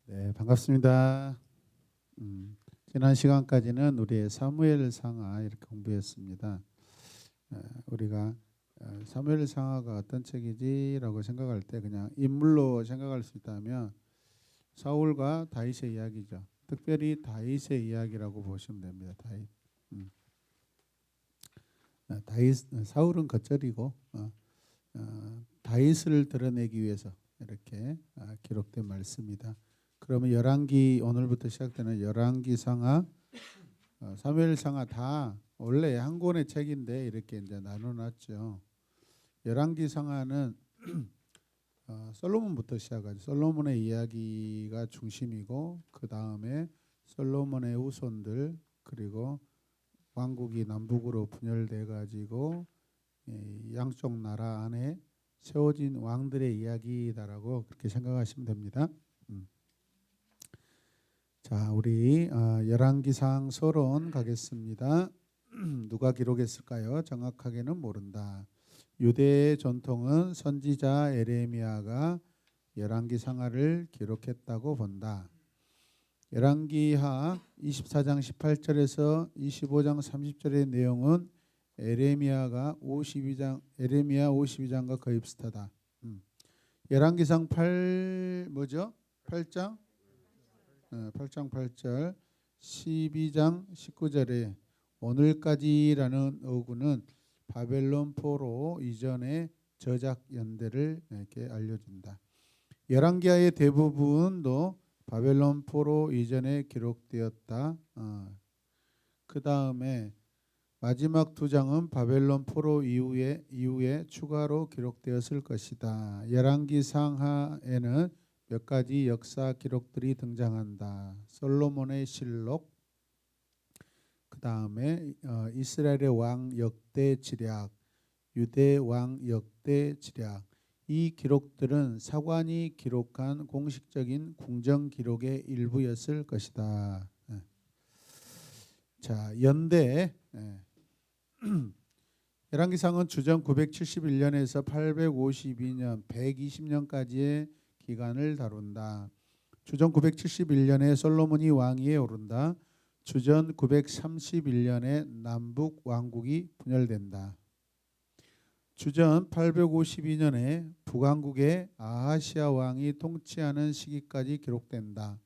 네, 반갑습니다. 지난 시간까지는 우리의 사무엘 상하 이렇게 공부했습니다. 우리가 사무엘 상하가 어떤 책이지라고 생각할 때 그냥 인물로 생각할 수 있다면 사울과 다윗의 이야기죠. 특별히 다윗의 이야기라고 보시면 됩니다. 다윗. 다윗 사울은 겉절이고 다윗을 드러내기 위해서 이렇게 기록된 말씀이다. 그러면 열왕기 오늘부터 시작되는 열왕기 상하, 사무엘 상하 다 원래 한 권의 책인데 이렇게 이제 나눠놨죠. 열왕기 상하는 솔로몬부터 시작하죠. 솔로몬의 이야기가 중심이고 그 다음에 솔로몬의 후손들 그리고 왕국이 남북으로 분열돼 가지고 양쪽 나라 안에 세워진 왕들의 이야기다라고 그렇게 생각하시면 됩니다. 자, 우리 열왕기상 서론 가겠습니다. 누가 기록했을까요? 정확하게는 모른다. 유대의 전통은 선지자 에레미야가 열왕기상하를 기록했다고 본다. 열왕기하 24장 18절에서 25장 30절의 내용은 에레미야 52장과 거의 비슷하다. 열왕기상 8장 8절 12장 19절에 오늘까지라는 어구는 바벨론 포로 이전의 저작 연대를 이렇게 알려준다. 열왕기하의 대부분도 바벨론 포로 이전에 기록되었다. 그 다음에 마지막 두 장은 바벨론 포로 이후에 추가로 기록되었을 것이다. 열왕기상하에는 몇 가지 역사 기록들이 등장한다. 솔로몬의 실록, 그 다음에 이스라엘의 왕 역대 지략, 유대 왕 역대 지략. 이 기록들은 사관이 기록한 공식적인 궁정 기록의 일부였을 것이다. 자, 연대. 열왕기상은 주전 971년에서 852년, 120년까지의 기간을 다룬다. 주전 971년에 솔로몬이 왕위에 오른다. 주전 931년에 남북 왕국이 분열된다. 주전 852년에 북왕국의 아하시아 왕이 통치하는 시기까지 기록된다.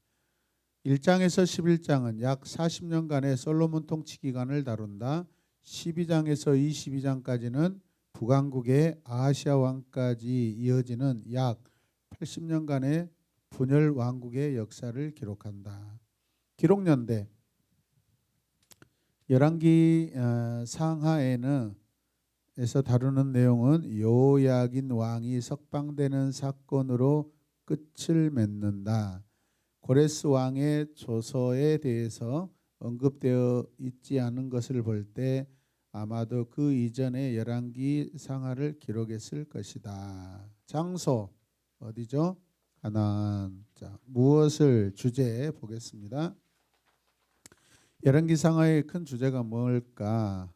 1장에서 11장은 약 40년간의 솔로몬 통치 기간을 다룬다. 12장에서 22장까지는 북왕국의 아하시아 왕까지 이어지는 약 80년간의 분열 왕국의 역사를 기록한다. 기록연대 열왕기 상하에서 다루는 내용은 요야긴 왕이 석방되는 사건으로 끝을 맺는다. 고레스 왕의 조서에 대해서 언급되어 있지 않은 것을 볼 때 아마도 그 이전에 열왕기 상하를 기록했을 것이다. 장소 어디죠? 가나안. 자, 무엇을 주제에 보겠습니다. 열왕기 상하의 큰 주제가 뭘까?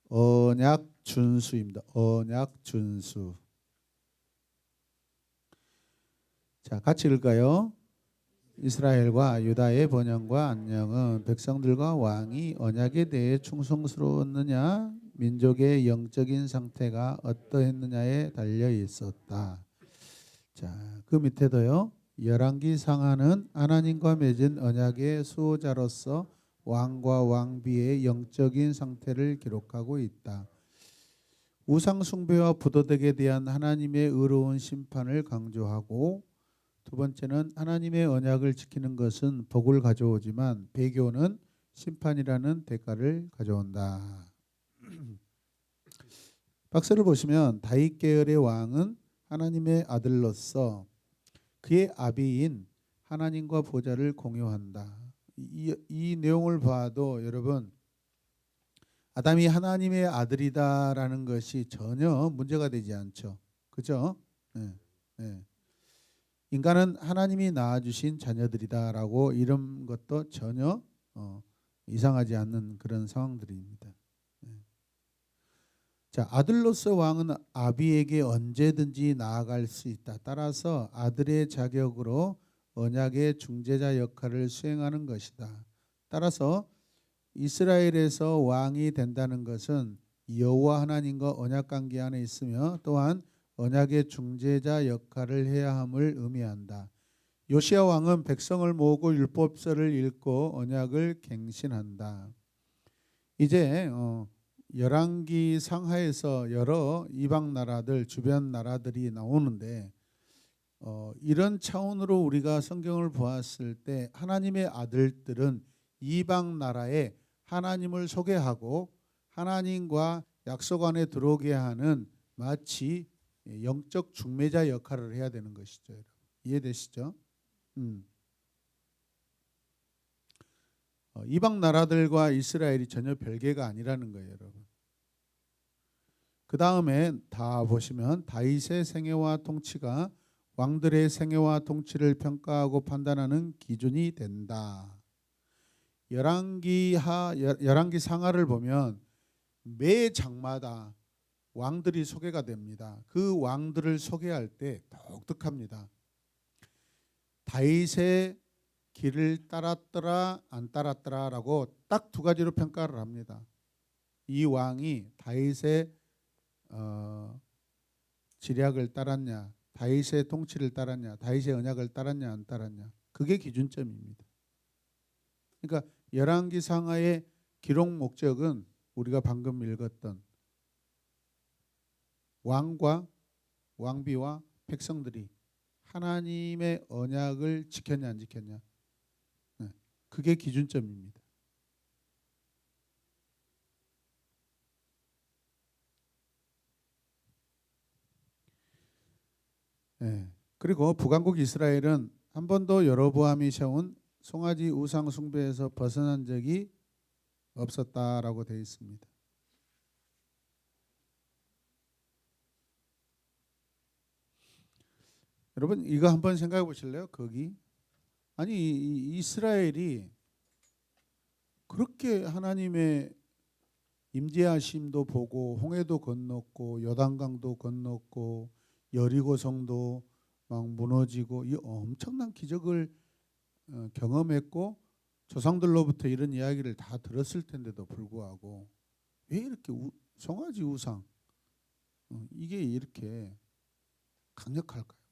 언약 준수입니다. 언약 준수. 자, 같이 읽을까요? 이스라엘과 유다의 번영과 안녕은 백성들과 왕이 언약에 대해 충성스러웠느냐, 민족의 영적인 상태가 어떠했느냐에 달려 있었다. 자, 그 밑에도요. 열왕기 상하는 하나님과 맺은 언약의 수호자로서 왕과 왕비의 영적인 상태를 기록하고 있다. 우상 숭배와 부도덕에 대한 하나님의 의로운 심판을 강조하고, 두 번째는 하나님의 언약을 지키는 것은 복을 가져오지만 배교는 심판이라는 대가를 가져온다. 박스를 보시면 다윗 계열의 왕은 하나님의 아들로서 그의 아비인 하나님과 보좌를 공유한다. 이 내용을 봐도 여러분 아담이 하나님의 아들이다라는 것이 전혀 문제가 되지 않죠. 그죠? 네, 네. 인간은 하나님이 낳아주신 자녀들이다라고 이런 것도 전혀 이상하지 않는 그런 상황들입니다. 자, 아들로서 왕은 아비에게 언제든지 나아갈 수 있다. 따라서 아들의 자격으로 언약의 중재자 역할을 수행하는 것이다. 따라서 이스라엘에서 왕이 된다는 것은 여호와 하나님과 언약 관계 안에 있으며 또한 언약의 중재자 역할을 해야 함을 의미한다. 요시야 왕은 백성을 모으고 율법서를 읽고 언약을 갱신한다. 이제 열왕기 상하에서 여러 이방 나라들, 주변 나라들이 나오는데 이런 차원으로 우리가 성경을 보았을 때 하나님의 아들들은 이방 나라에 하나님을 소개하고 하나님과 약속 안에 들어오게 하는 마치 영적 중매자 역할을 해야 되는 것이죠. 여러분. 이해되시죠? 이방 나라들과 이스라엘이 전혀 별개가 아니라는 거예요, 여러분. 그 다음에 다 보시면 다윗의 생애와 통치가 왕들의 생애와 통치를 평가하고 판단하는 기준이 된다. 열왕기 상하를 보면 매 장마다 왕들이 소개가 됩니다. 그 왕들을 소개할 때 독특합니다. 다윗의 길을 따랐더라 안 따랐더라라고 딱 두 가지로 평가를 합니다. 이 왕이 다윗의 지략을 따랐냐, 다윗의 통치를 따랐냐, 다윗의 언약을 따랐냐 안 따랐냐. 그게 기준점입니다. 그러니까 열왕기 상하의 기록 목적은 우리가 방금 읽었던 왕과 왕비와 백성들이 하나님의 언약을 지켰냐 안 지켰냐. 그게 기준점입니다. 그리고 북왕국 이스라엘은 한 번도 여로보암이 세운 송아지 우상 숭배에서 벗어난 적이 없었다라고 되어 있습니다. 여러분 이거 한번 생각해 보실래요? 거기 아니 이스라엘이 그렇게 하나님의 임재하심도 보고 홍해도 건넜고 요단강도 건넜고 여리고성도 막 무너지고 이 엄청난 기적을 경험했고 조상들로부터 이런 이야기를 다 들었을 텐데도 불구하고 왜 이렇게 송아지 우상 이게 이렇게 강력할까요?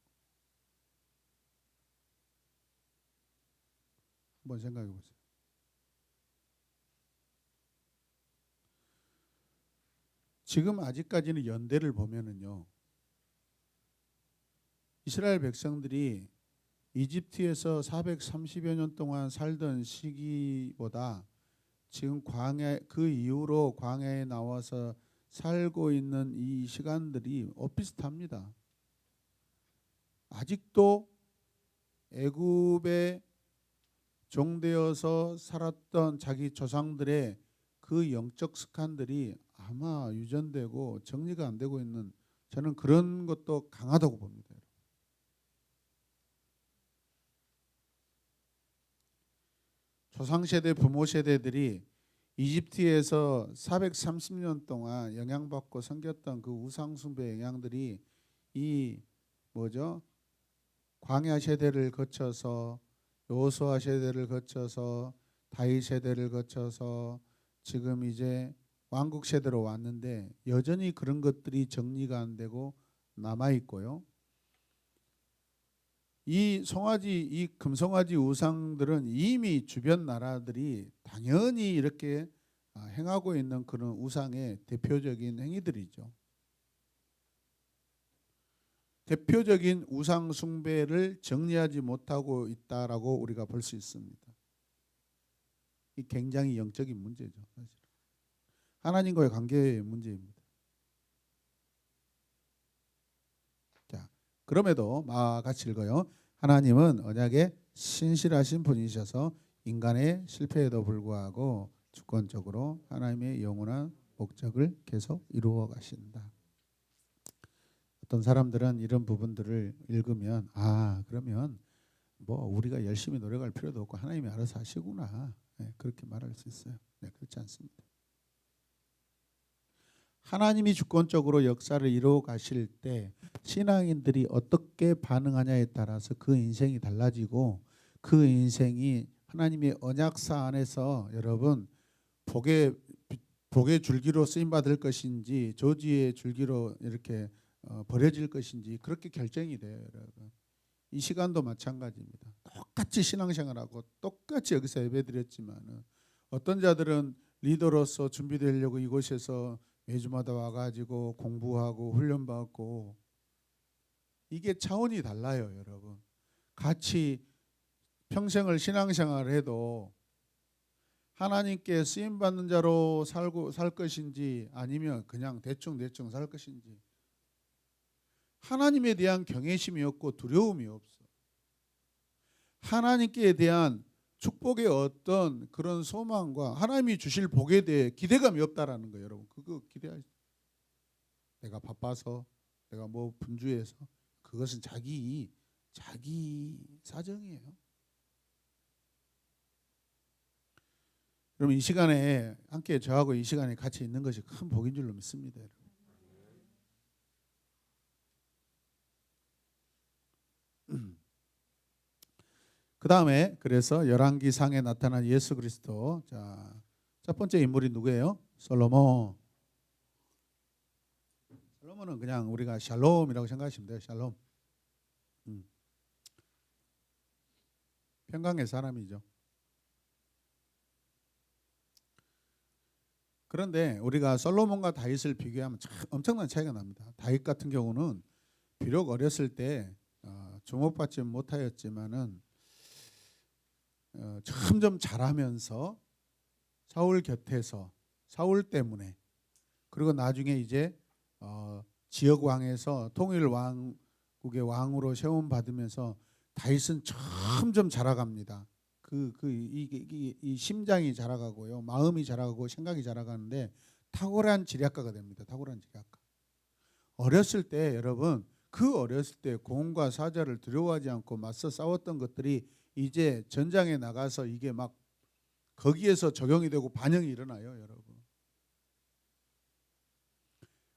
한번 생각해 보세요. 지금 아직까지는 연대를 보면은요. 이스라엘 백성들이 이집트에서 430여 년 동안 살던 시기보다 지금 광야 그 이후로 광야에 나와서 살고 있는 이 시간들이 비슷합니다. 아직도 애굽에 종되어서 살았던 자기 조상들의 그 영적 습관들이 아마 유전되고 정리가 안 되고 있는 저는 그런 것도 강하다고 봅니다. 조상세대 부모 세대들이 이집트에서 430년 동안 영향받고 섬겼던 그 우상숭배 영향들이 이 뭐죠? 광야 세대를 거쳐서 여호수아 세대를 거쳐서 다윗 세대를 거쳐서 지금 이제 왕국 세대로 왔는데 여전히 그런 것들이 정리가 안 되고 남아 있고요. 이 금송아지 우상들은 이미 주변 나라들이 당연히 이렇게 행하고 있는 그런 우상의 대표적인 행위들이죠. 대표적인 우상 숭배를 정리하지 못하고 있다라고 우리가 볼 수 있습니다. 이 굉장히 영적인 문제죠. 사실. 하나님과의 관계의 문제입니다. 자, 그럼에도 같이 읽어요. 하나님은 언약에 신실하신 분이셔서 인간의 실패에도 불구하고 주권적으로 하나님의 영원한 목적을 계속 이루어 가신다. 어떤 사람들은 이런 부분들을 읽으면 그러면 뭐 우리가 열심히 노력할 필요도 없고 하나님이 알아서 하시구나. 그렇게 말할 수 있어요. 그렇지 않습니다. 하나님이 주권적으로 역사를 이루어 가실 때 신앙인들이 어떻게 반응하냐에 따라서 그 인생이 달라지고 그 인생이 하나님의 언약사 안에서 여러분 복의 줄기로 쓰임 받을 것인지 저주의 줄기로 이렇게 버려질 것인지 그렇게 결정이 돼요, 여러분. 이 시간도 마찬가지입니다. 똑같이 신앙생활하고 똑같이 여기서 예배드렸지만은 어떤 자들은 리더로서 준비되려고 이곳에서 매주마다 와가지고 공부하고 훈련받고 이게 차원이 달라요, 여러분. 같이 평생을 신앙생활을 해도 하나님께 쓰임 받는 자로 살 것인지 아니면 그냥 대충 살 것인지 하나님에 대한 경외심이 없고 두려움이 없어. 하나님께 대한 축복의 어떤 그런 소망과 하나님이 주실 복에 대해 기대감이 없다라는 거예요, 여러분. 그거 기대하지. 내가 바빠서, 내가 뭐 분주해서 그것은 자기 사정이에요. 그럼 이 시간에 함께 저하고 이 시간에 같이 있는 것이 큰 복인 줄로 믿습니다, 여러분. 그 다음에 그래서 열왕기상에 나타난 예수 그리스도. 자, 첫 번째 인물이 누구예요? 솔로몬. 솔로몬은 그냥 우리가 샬롬이라고 생각하시면 돼요. 샬롬. 평강의 사람이죠. 그런데 우리가 솔로몬과 다윗을 비교하면 참 엄청난 차이가 납니다. 다윗 같은 경우는 비록 어렸을 때 주목받지 못하였지만은 점점 자라면서 사울 곁에서 사울 때문에 그리고 나중에 이제 지역 왕에서 통일 왕국의 왕으로 세움 받으면서 다윗은 점점 자라갑니다. 이 심장이 자라가고요, 마음이 자라가고 생각이 자라가는데 탁월한 지략가가 됩니다. 탁월한 지략가. 어렸을 때 여러분 그 어렸을 때 공과 사자를 두려워하지 않고 맞서 싸웠던 것들이 이제 전장에 나가서 이게 막 거기에서 적용이 되고 반영이 일어나요, 여러분.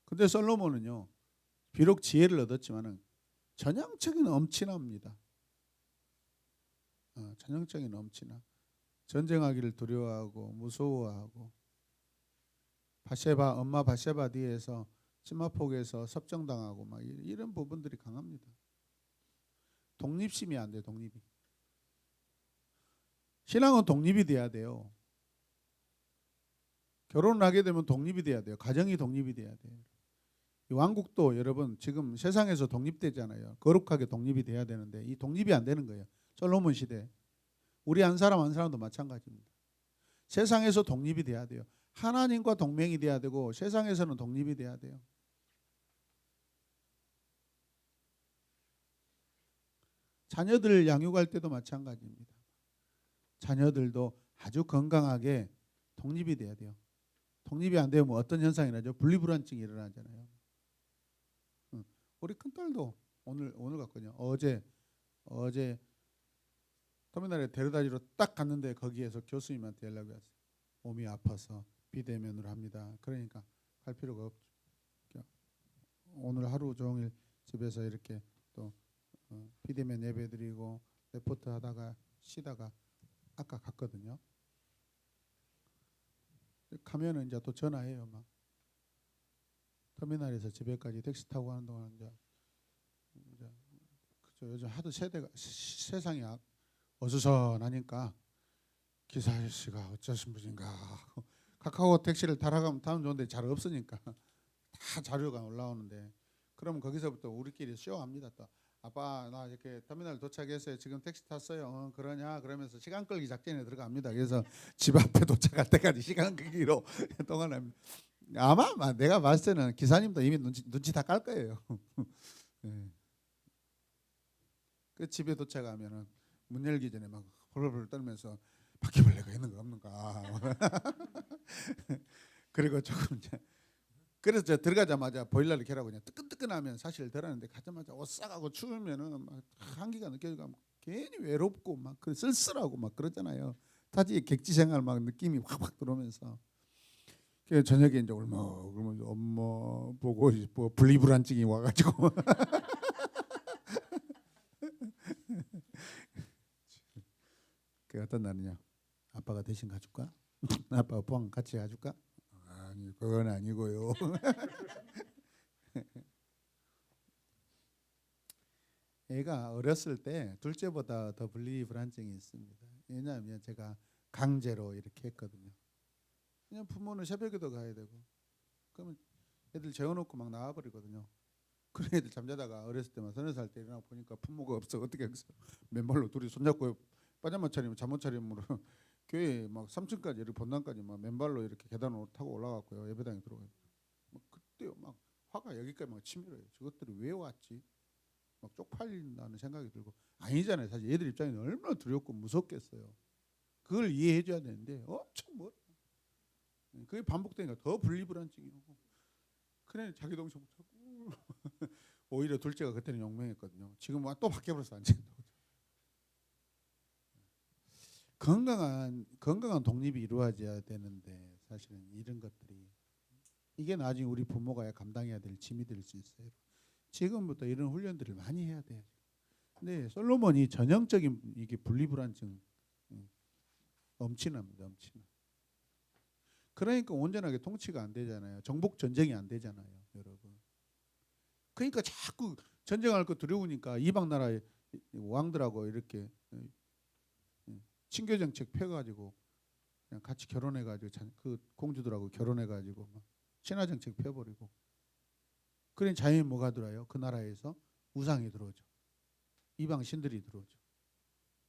근데 솔로몬은요, 비록 지혜를 얻었지만은 전형적인 엄친아입니다. 전형적인 엄친아. 전쟁하기를 두려워하고 무서워하고 엄마 바세바 뒤에서 치마폭에서 섭정당하고 막 이런 부분들이 강합니다. 독립심이 안 돼, 독립이. 신앙은 독립이 돼야 돼요. 결혼을 하게 되면 독립이 돼야 돼요. 가정이 독립이 돼야 돼요. 이 왕국도 여러분 지금 세상에서 독립되잖아요. 거룩하게 독립이 돼야 되는데 이 독립이 안 되는 거예요. 솔로몬 시대. 우리 한 사람도 마찬가지입니다. 세상에서 독립이 돼야 돼요. 하나님과 동맹이 돼야 되고 세상에서는 독립이 돼야 돼요. 자녀들 양육할 때도 마찬가지입니다. 자녀들도 아주 건강하게 독립이 돼야 돼요. 독립이 안 되면 어떤 현상이 나죠? 분리불안증이 일어나잖아요. 우리 큰딸도 오늘 갔거든요. 어제 터미널에 데려다주러 딱 갔는데 거기에서 교수님한테 연락이 왔어요. 몸이 아파서 비대면으로 합니다. 그러니까 갈 필요가 없죠. 오늘 하루 종일 집에서 이렇게 또 비대면 예배드리고 레포트 하다가 쉬다가 아까 갔거든요. 가면은 이제 또 전화해요. 막 터미널에서 집에까지 택시 타고 가는 동안 이제 그죠. 요즘 하도 세상이 어수선하니까 기사 아저씨가 어쩌신 분인가 카카오 택시를 타러가면 타면 좋은데 잘 없으니까 다 자료가 올라오는데 그러면 거기서부터 우리끼리 쇼합니다. 또 아빠 나 이렇게 터미널 도착했어요. 지금 택시 탔어요. 그러냐 그러면서 시간 끌기 작전에 들어갑니다. 그래서 집 앞에 도착할 때까지 시간 끌기로 동안합니다. 아마 내가 봤을 때는 기사님도 이미 눈치 다 깔 거예요. 네. 그 집에 도착하면은 문 열기 전에 막 홀홀 떨면서 바퀴벌레가 있는 거 없는가. 그리고 조금 이제 그래서 저 들어가자마자 보일러를 켜라고 그냥 뜨끈뜨끈하면 사실 덜하는데 가자마자 옷 싸가고 추우면은 막 한기가 느껴지고 괜히 외롭고 막 쓸쓸하고 막 그러잖아요. 타지의 객지 생활 막 느낌이 확 들어오면서 그 저녁에 이제 울먹 그러면 엄마 보고 뭐 분리불안증이 와가지고 그 어떤 날은요. 아빠가 대신 가줄까? 아빠가 포항 같이 가줄까? 아니 그건 아니고요. 애가 어렸을 때 둘째보다 더 분리불안증이 있습니다. 왜냐하면 제가 강제로 이렇게 했거든요. 그냥 부모는 새벽에도 가야 되고 그러면 애들 재워놓고 막 나와버리거든요. 그런 애들 잠자다가 어렸을 때만 30살 때 일어나 보니까 부모가 없어. 어떻게 하겠어. 맨발로 둘이 손잡고 빠자마 차림을 잠옷 차림으로 교회 막 3층까지 이렇게 본당까지 막 맨발로 이렇게 계단으로 타고 올라갔고요. 예배당에 들어가요. 막 그때요 막 화가 여기까지 막 치밀어요. 저것들이 왜 왔지? 막 쪽팔린다는 생각이 들고 아니잖아요. 사실 얘들 입장에는 얼마나 두렵고 무섭겠어요. 그걸 이해해 줘야 되는데 엄청 뭐 그게 반복되니까 더 분리불안증이 오고 그래 자기 동생 못하고 오히려 둘째가 그때는 용맹했거든요. 지금 또 바뀌어버려서 안 된다고. 건강한 독립이 이루어져야 되는데 사실은 이런 것들이 이게 나중에 우리 부모가 감당해야 될 짐이 될 수 있어요. 지금부터 이런 훈련들을 많이 해야 돼요. 근데 솔로몬이 전형적인 이게 분리불안증 엄친합니다. 엄친아. 그러니까 온전하게 통치가 안 되잖아요. 정복 전쟁이 안 되잖아요, 여러분. 그러니까 자꾸 전쟁할 거 두려우니까 이방 나라의 왕들하고 이렇게 친교 정책 펴가지고 그냥 같이 결혼해가지고 그 공주들하고 결혼해가지고 막 친화 정책 펴버리고. 그런 자연이 뭐가 들어요? 그 나라에서 우상이 들어오죠. 이방 신들이 들어오죠.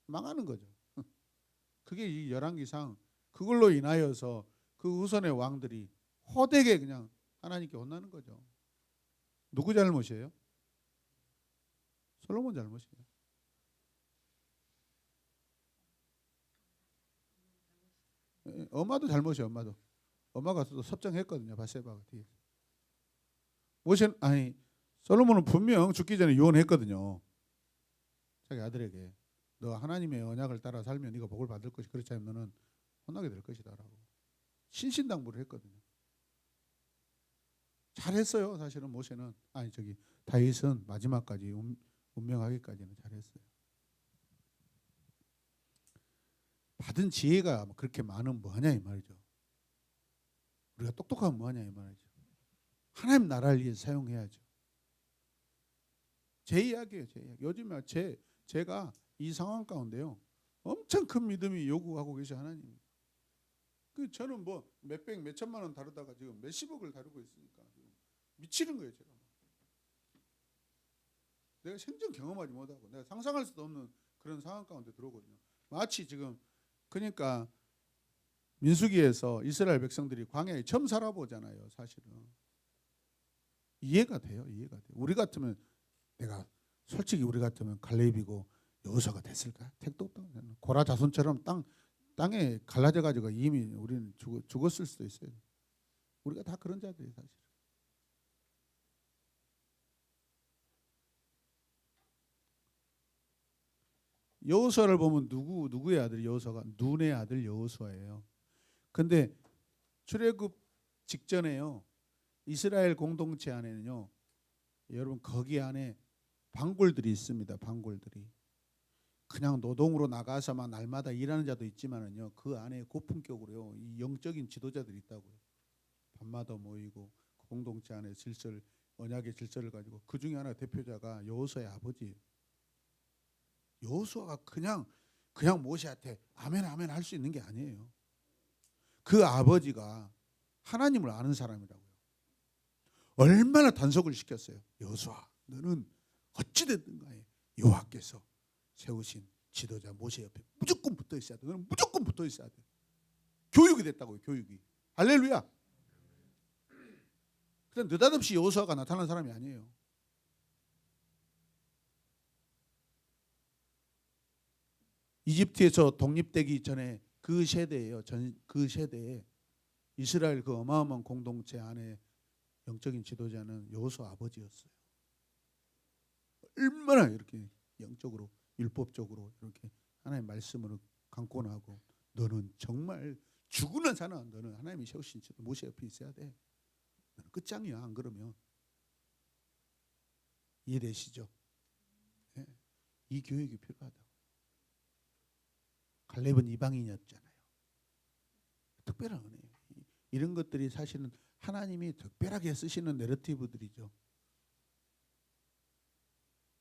망하는 거죠. 그게 이 열왕기상 그걸로 인하여서 그 우선의 왕들이 호되게 그냥 하나님께 혼나는 거죠. 누구 잘못이에요? 솔로몬 잘못이에요. 엄마도 잘못이에요. 엄마가 또 섭정했거든요. 바세바가 뒤에. 아니 솔로몬은 분명 죽기 전에 유언했거든요. 자기 아들에게 너 하나님의 언약을 따라 살면 네가 복을 받을 것이 그렇지 않으면 너는 혼나게 될 것이다라고 신신당부를 했거든요. 잘했어요. 사실은 모세는 다윗은 마지막까지 운명하기까지는 잘했어요. 받은 지혜가 그렇게 많으면 뭐하냐 이 말이죠. 우리가 똑똑하면 뭐하냐 이 말이죠. 하나님 나라를 위해 사용해야죠. 제 이야기예요. 제 이야기. 요즘에 제가 이 상황 가운데요. 엄청 큰 믿음이 요구하고 계셔 하나님. 저는 뭐 몇백 몇천만 원 다루다가 지금 몇십억을 다루고 있으니까 미치는 거예요. 제가. 내가 생전 경험하지 못하고 내가 상상할 수도 없는 그런 상황 가운데 들어오거든요. 마치 지금 그러니까 민수기에서 이스라엘 백성들이 광야에 처음 살아보잖아요. 사실은 이해가 돼요. 우리 같으면 솔직히 우리 같으면 갈렙이고 여호수아가 됐을까? 택도 없다고. 고라 자손처럼 땅에 갈라져 가지고 이미 우리는 죽었을 수도 있어요. 우리가 다 그런 자들이 사실. 여호수아를 보면 누구의 아들 여호수아가 눈의 아들 여호수아예요. 근데 출애굽 직전에요. 이스라엘 공동체 안에는요. 여러분 거기 안에 방골들이 있습니다. 방골들이. 그냥 노동으로 나가서만 날마다 일하는 자도 있지만은요. 그 안에 고품격으로요. 이 영적인 지도자들이 있다고요. 밤마다 모이고 그 공동체 안에 언약의 질서를 가지고 그 중에 하나 대표자가 여호수아의 아버지예요. 여호수아가 그냥 모세한테 아멘 아멘 할 수 있는 게 아니에요. 그 아버지가 하나님을 아는 사람이라고요. 얼마나 단속을 시켰어요. 여호수아 너는 어찌됐든 간에 여호와께서 세우신 지도자 모세 옆에 무조건 붙어 있어야 돼. 너는 무조건 붙어 있어야 돼. 교육이 됐다고요. 교육이. 할렐루야. 그냥 느닷없이 여호수아가 나타난 사람이 아니에요. 이집트에서 독립되기 전에 그 세대예요. 그 세대에 이스라엘 그 어마어마한 공동체 안에 영적인 지도자는 여호수아 아버지였어요. 얼마나 이렇게 영적으로 율법적으로 이렇게 하나님의 말씀으로 강권하고 너는 정말 죽으는 사는 너는 하나님이 세우신 모세 옆에 있어야 돼. 너는 끝장이야. 안 그러면. 이해되시죠? 네. 이 교육이 필요하다고. 갈렙은 이방인이었잖아요. 특별한 은혜예요. 이런 것들이 사실은 하나님이 특별하게 쓰시는 내러티브들이죠.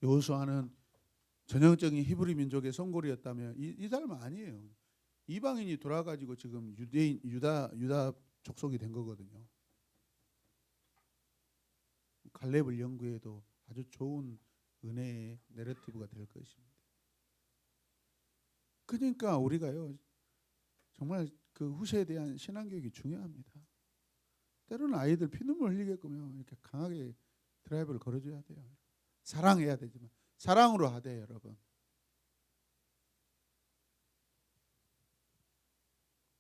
여호수아는 전형적인 히브리 민족의 선골이었다면 이 사람은 아니에요. 이방인이 돌아가지고 지금 유다 족속이 된 거거든요. 갈렙을 연구해도 아주 좋은 은혜의 내러티브가 될 것입니다. 그러니까 우리가요 정말 그 후세에 대한 신앙교육이 중요합니다. 때로는 아이들 피눈물 흘리게끔 이렇게 강하게 드라이브를 걸어줘야 돼요. 사랑해야 되지만 사랑으로 하되 여러분.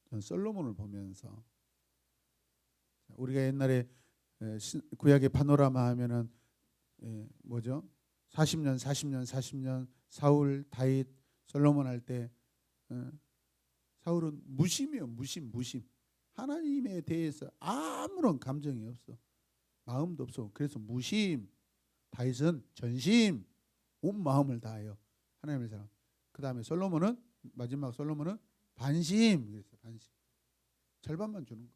전 솔로몬을 보면서 우리가 옛날에 구약의 파노라마 하면은 뭐죠? 40년 사울, 다윗, 솔로몬 할 때 사울은 무심이에요. 무심. 하나님에 대해서 아무런 감정이 없어. 마음도 없어. 그래서 무심. 다윗은 전심. 온 마음을 다해요. 하나님을 사랑. 그 다음에 솔로몬은 마지막 솔로몬은 반심. 그랬어요. 반심. 절반만 주는 거예요.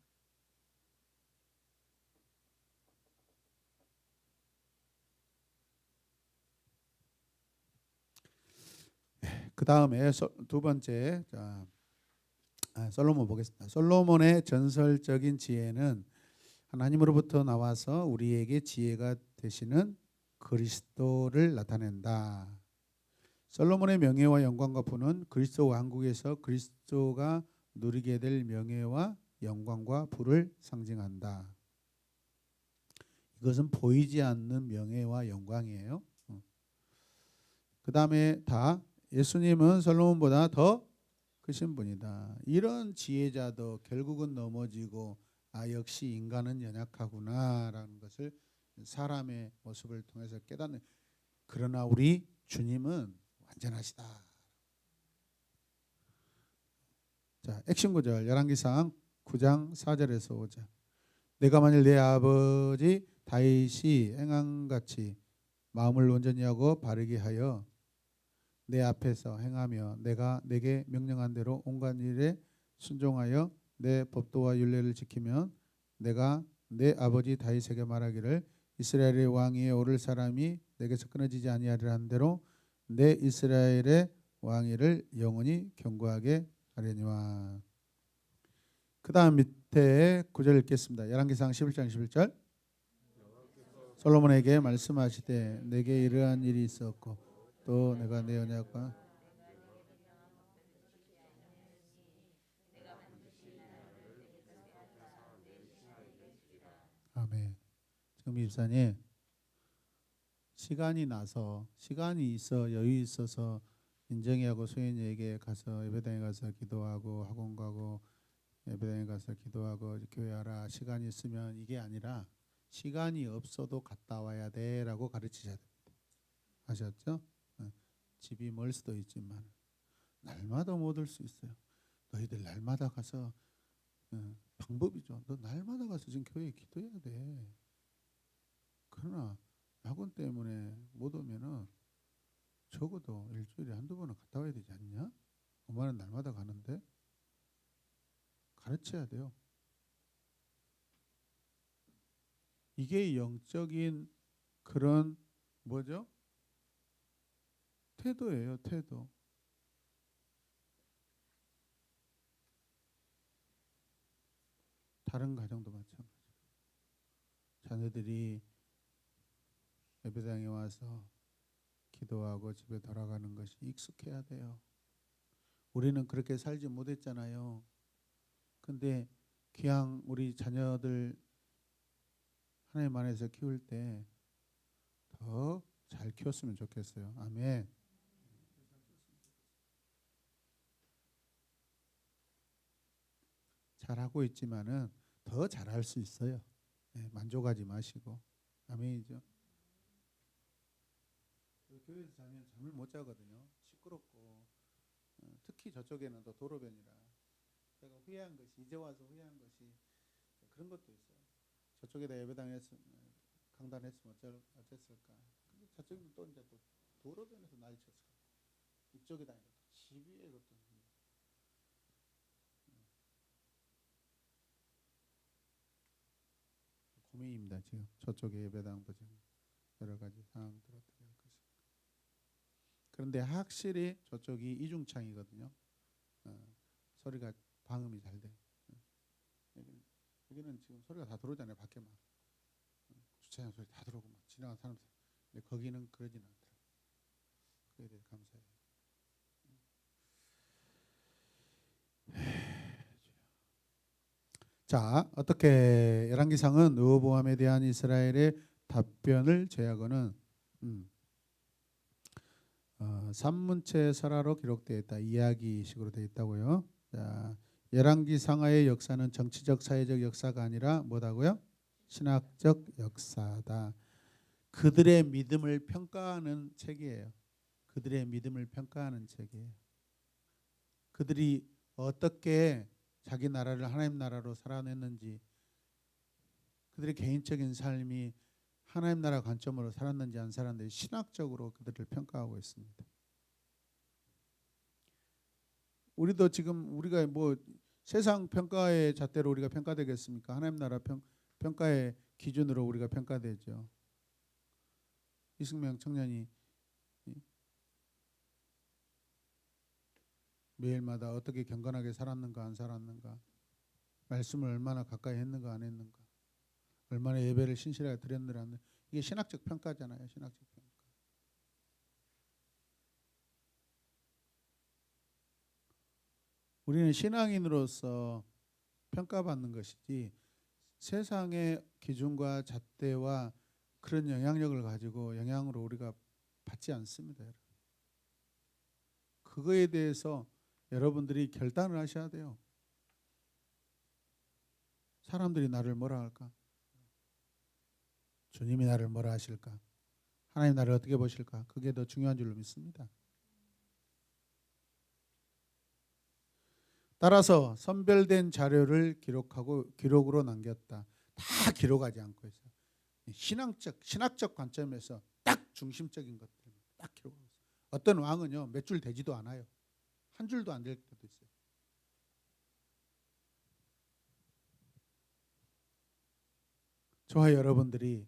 그 다음에 두 번째 솔로몬 보겠습니다. 솔로몬의 전설적인 지혜는 하나님으로부터 나와서 우리에게 지혜가 되시는 그리스도를 나타낸다. 솔로몬의 명예와 영광과 부는 그리스도 왕국에서 그리스도가 누리게 될 명예와 영광과 부를 상징한다. 이것은 보이지 않는 명예와 영광이에요. 그 다음에 다 예수님은 솔로몬보다 더 크신 분이다. 이런 지혜자도 결국은 넘어지고 역시 인간은 연약하구나라는 것을 사람의 모습을 통해서 깨닫는. 그러나 우리 주님은 완전하시다. 자, 액션 구절 열왕기상 9장 4절에서 5절. 내가 만일 내 아버지 다윗이 행함같이 마음을 온전히 하고 바르게 하여 내 앞에서 행하며 내가 내게 명령한 대로 온갖 일에 순종하여 내 법도와 율례를 지키면 내가 내 아버지 다윗에게 말하기를 이스라엘의 왕위에 오를 사람이 내게서 끊어지지 아니하리라 한 대로 내 이스라엘의 왕위를 영원히 견고하게 하려니와. 그 다음 밑에 9절 읽겠습니다. 열왕기상 11장 11절. 솔로몬에게 말씀하시되 내게 이러한 일이 있었고 또 내가 내 언약과 아멘. 지금 입사님 시간이 있어 여유 있어서 인정이하고 소연이에게 가서 예배당에 가서 기도하고 학원 가고 예배당에 가서 기도하고 교회 와라. 시간이 있으면 이게 아니라 시간이 없어도 갔다 와야 돼라고 가르치셔야 됩니다. 아셨죠? 집이 멀 수도 있지만 날마다 못 올 수 있어요. 너희들 날마다 가서 방법이죠. 너 날마다 가서 지금 교회에 기도해야 돼. 그러나 학원 때문에 못 오면은 적어도 일주일에 한두 번은 갔다 와야 되지 않냐? 엄마는 날마다 가는데 가르쳐야 돼요. 이게 영적인 그런 뭐죠? 태도예요. 태도. 다른 가정도 마찬가지고 자녀들이 예배당에 와서 기도하고 집에 돌아가는 것이 익숙해야 돼요. 우리는 그렇게 살지 못했잖아요. 근데 귀양 우리 자녀들 하나님 안에서 키울 때 더 잘 키웠으면 좋겠어요. 아멘. 잘하고 있지만은 더 잘할 수 있어요. 만족하지 마시고. 아멘이죠. 교회에서 자면 잠을 못 자거든요. 시끄럽고 특히 저쪽에는 또 도로변이라 제가 후회한 것이 이제 와서 후회한 것이 그런 것도 있어요. 저쪽에다 예배당했으면 강단했으면 어땠을까. 근데 저쪽은 또 이제 또 도로변에서 난리 쳤을까. 이쪽에다 집 위에 것도 고민입니다. 지금 저쪽에 예배당도 지금 여러 가지 상황들 어떻게 할 것인가. 그런데 확실히 저쪽이 이중창이거든요. 소리가 방음이 잘 돼. 여기는 지금 소리가 다 들어오잖아요. 밖에만 주차장 소리 다 들어오고 막 지나가는 사람. 근데 거기는 그러진 않더라고요. 그에 대해 감사해요. 자, 어떻게 열왕기상은 르호보암에 대한 이스라엘의 답변을 제하고는 산문체 설화로 기록되어 있다. 이야기식으로 되어 있다고요. 자, 열왕기상하의 역사는 정치적 사회적 역사가 아니라 뭐다고요? 신학적 역사다. 그들의 믿음을 평가하는 책이에요. 그들의 믿음을 평가하는 책이에요. 그들이 어떻게 자기 나라를 하나님 나라로 살아냈는지, 그들의 개인적인 삶이 하나님 나라 관점으로 살았는지 안 살았는지 신학적으로 그들을 평가하고 있습니다. 우리도 지금 우리가 뭐 세상 평가의 잣대로 우리가 평가되겠습니까? 하나님 나라 평가의 기준으로 우리가 평가되죠. 이승명 청년이 매일마다 어떻게 경건하게 살았는가 안 살았는가, 말씀을 얼마나 가까이 했는가 안 했는가, 얼마나 예배를 신실하게 드렸느냐, 이게 신학적 평가잖아요. 신학적 평가. 우리는 신앙인으로서 평가받는 것이지 세상의 기준과 잣대와 그런 영향력을 가지고 영향으로 우리가 받지 않습니다. 여러분. 그거에 대해서 여러분들이 결단을 하셔야 돼요. 사람들이 나를 뭐라 할까? 주님이 나를 뭐라 하실까? 하나님 나를 어떻게 보실까? 그게 더 중요한 줄로 믿습니다. 따라서 선별된 자료를 기록으로 남겼다. 다 기록하지 않고 있어요. 신학적 관점에서 딱 중심적인 것들 딱 기록하고 있어요. 어떤 왕은요 몇 줄 되지도 않아요. 한 줄도 안 될 때도 있어요. 저와 여러분들이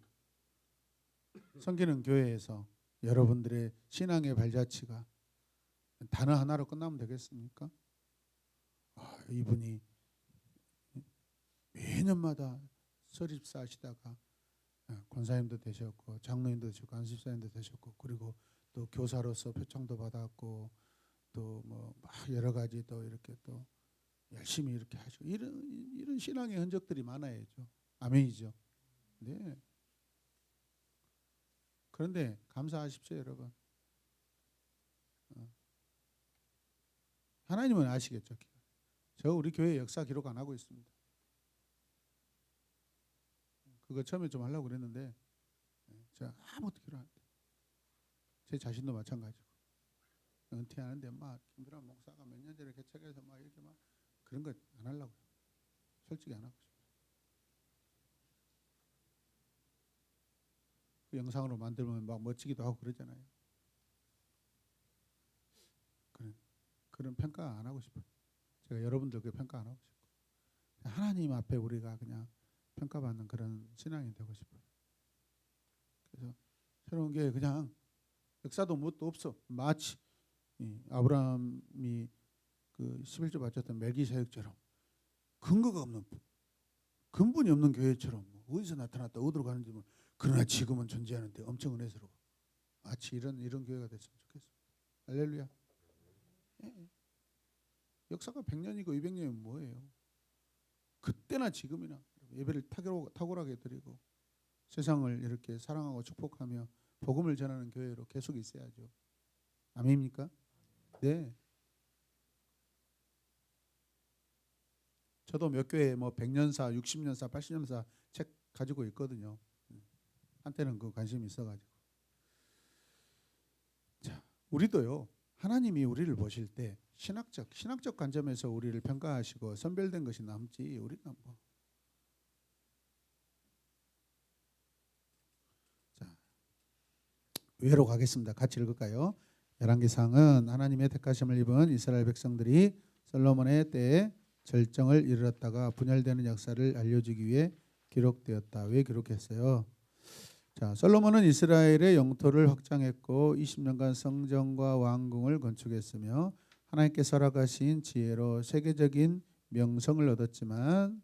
섬기는 교회에서 여러분들의 신앙의 발자취가 단어 하나로 끝나면 되겠습니까? 이분이 매년마다 설립사 하시다가 권사님도 되셨고 장로님도 되셨고 안수집사님도 되셨고 그리고 또 교사로서 표창도 받았고 또 뭐 여러 가지 또 이렇게 또 열심히 이렇게 하시고 이런 신앙의 흔적들이 많아야죠. 아멘이죠. 네. 그런데 감사하십시오, 여러분. 하나님은 아시겠죠. 저 우리 교회 역사 기록 안 하고 있습니다. 그거 처음에 좀 하려고 그랬는데 제가 아무것도 기록 안 해요. 제 자신도 마찬가지고 은퇴하는데 막 김필환 목사가 몇 년 전에 개척해서 막 이렇게 막 그런 거 안 하려고요. 솔직히 안 하고 싶어요. 그 영상으로 만들면 막 멋지기도 하고 그러잖아요. 그런 평가 안 하고 싶어요. 제가 여러분들 그 평가 안 하고 싶고 하나님 앞에 우리가 그냥 평가받는 그런 신앙이 되고 싶어요. 그래서 새로운 게 그냥 역사도 뭣도 없어. 마치 아브라함이 그 11조 바쳤던 멜기세덱처럼 근거가 없는 근본이 없는 교회처럼 어디서 나타났다 어디로 가는지 뭐 그러나 지금은 존재하는데 엄청 은혜스러워. 마치 이런 교회가 됐으면 좋겠습니다. 할렐루야. 예. 역사가 100년이고 200년이면 뭐예요? 그때나 지금이나 예배를 탁월하게 드리고 세상을 이렇게 사랑하고 축복하며 복음을 전하는 교회로 계속 있어야죠. 아멘입니까? 네. 저도 몇 교회 뭐 100년사, 60년사, 80년사 책 가지고 있거든요. 한때는 그 관심이 있어가지고. 자, 우리도요. 하나님이 우리를 보실 때 신학적 관점에서 우리를 평가하시고 선별된 것이 남지 우리는 뭐. 자, 위로 가겠습니다. 같이 읽을까요? 열왕기상은 하나님의 택하심을 입은 이스라엘 백성들이 솔로몬의 때에 절정을 이르렀다가 분열되는 역사를 알려주기 위해 기록되었다. 왜 기록했어요? 자, 솔로몬은 이스라엘의 영토를 확장했고 20년간 성전과 왕궁을 건축했으며 하나님께서 허락하신 지혜로 세계적인 명성을 얻었지만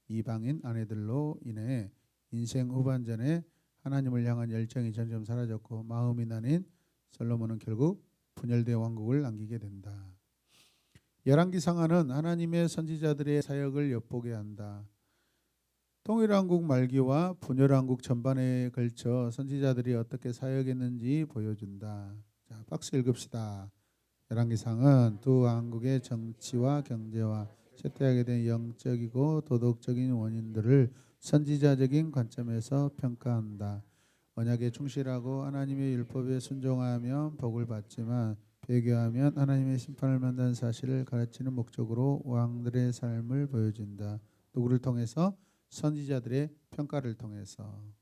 이방인 아내들로 인해 인생 후반전에 하나님을 향한 열정이 점점 사라졌고 마음이 나뉜 솔로몬은 결국 분열된 왕국을 남기게 된다. 열왕기상하는 하나님의 선지자들의 사역을 엿보게 한다. 통일왕국 말기와 분열왕국 전반에 걸쳐 선지자들이 어떻게 사역했는지 보여준다. 자, 박수 읽읍시다. 열왕기상은 두 왕국의 정치와 경제와 쇠퇴하게 된 영적이고 도덕적인 원인들을 선지자적인 관점에서 평가한다. 언약에 충실하고 하나님의 율법에 순종하면 복을 받지만 배교하면 하나님의 심판을 만난 사실을 가르치는 목적으로 왕들의 삶을 보여준다. 누구를 통해서? 선지자들의 평가를 통해서.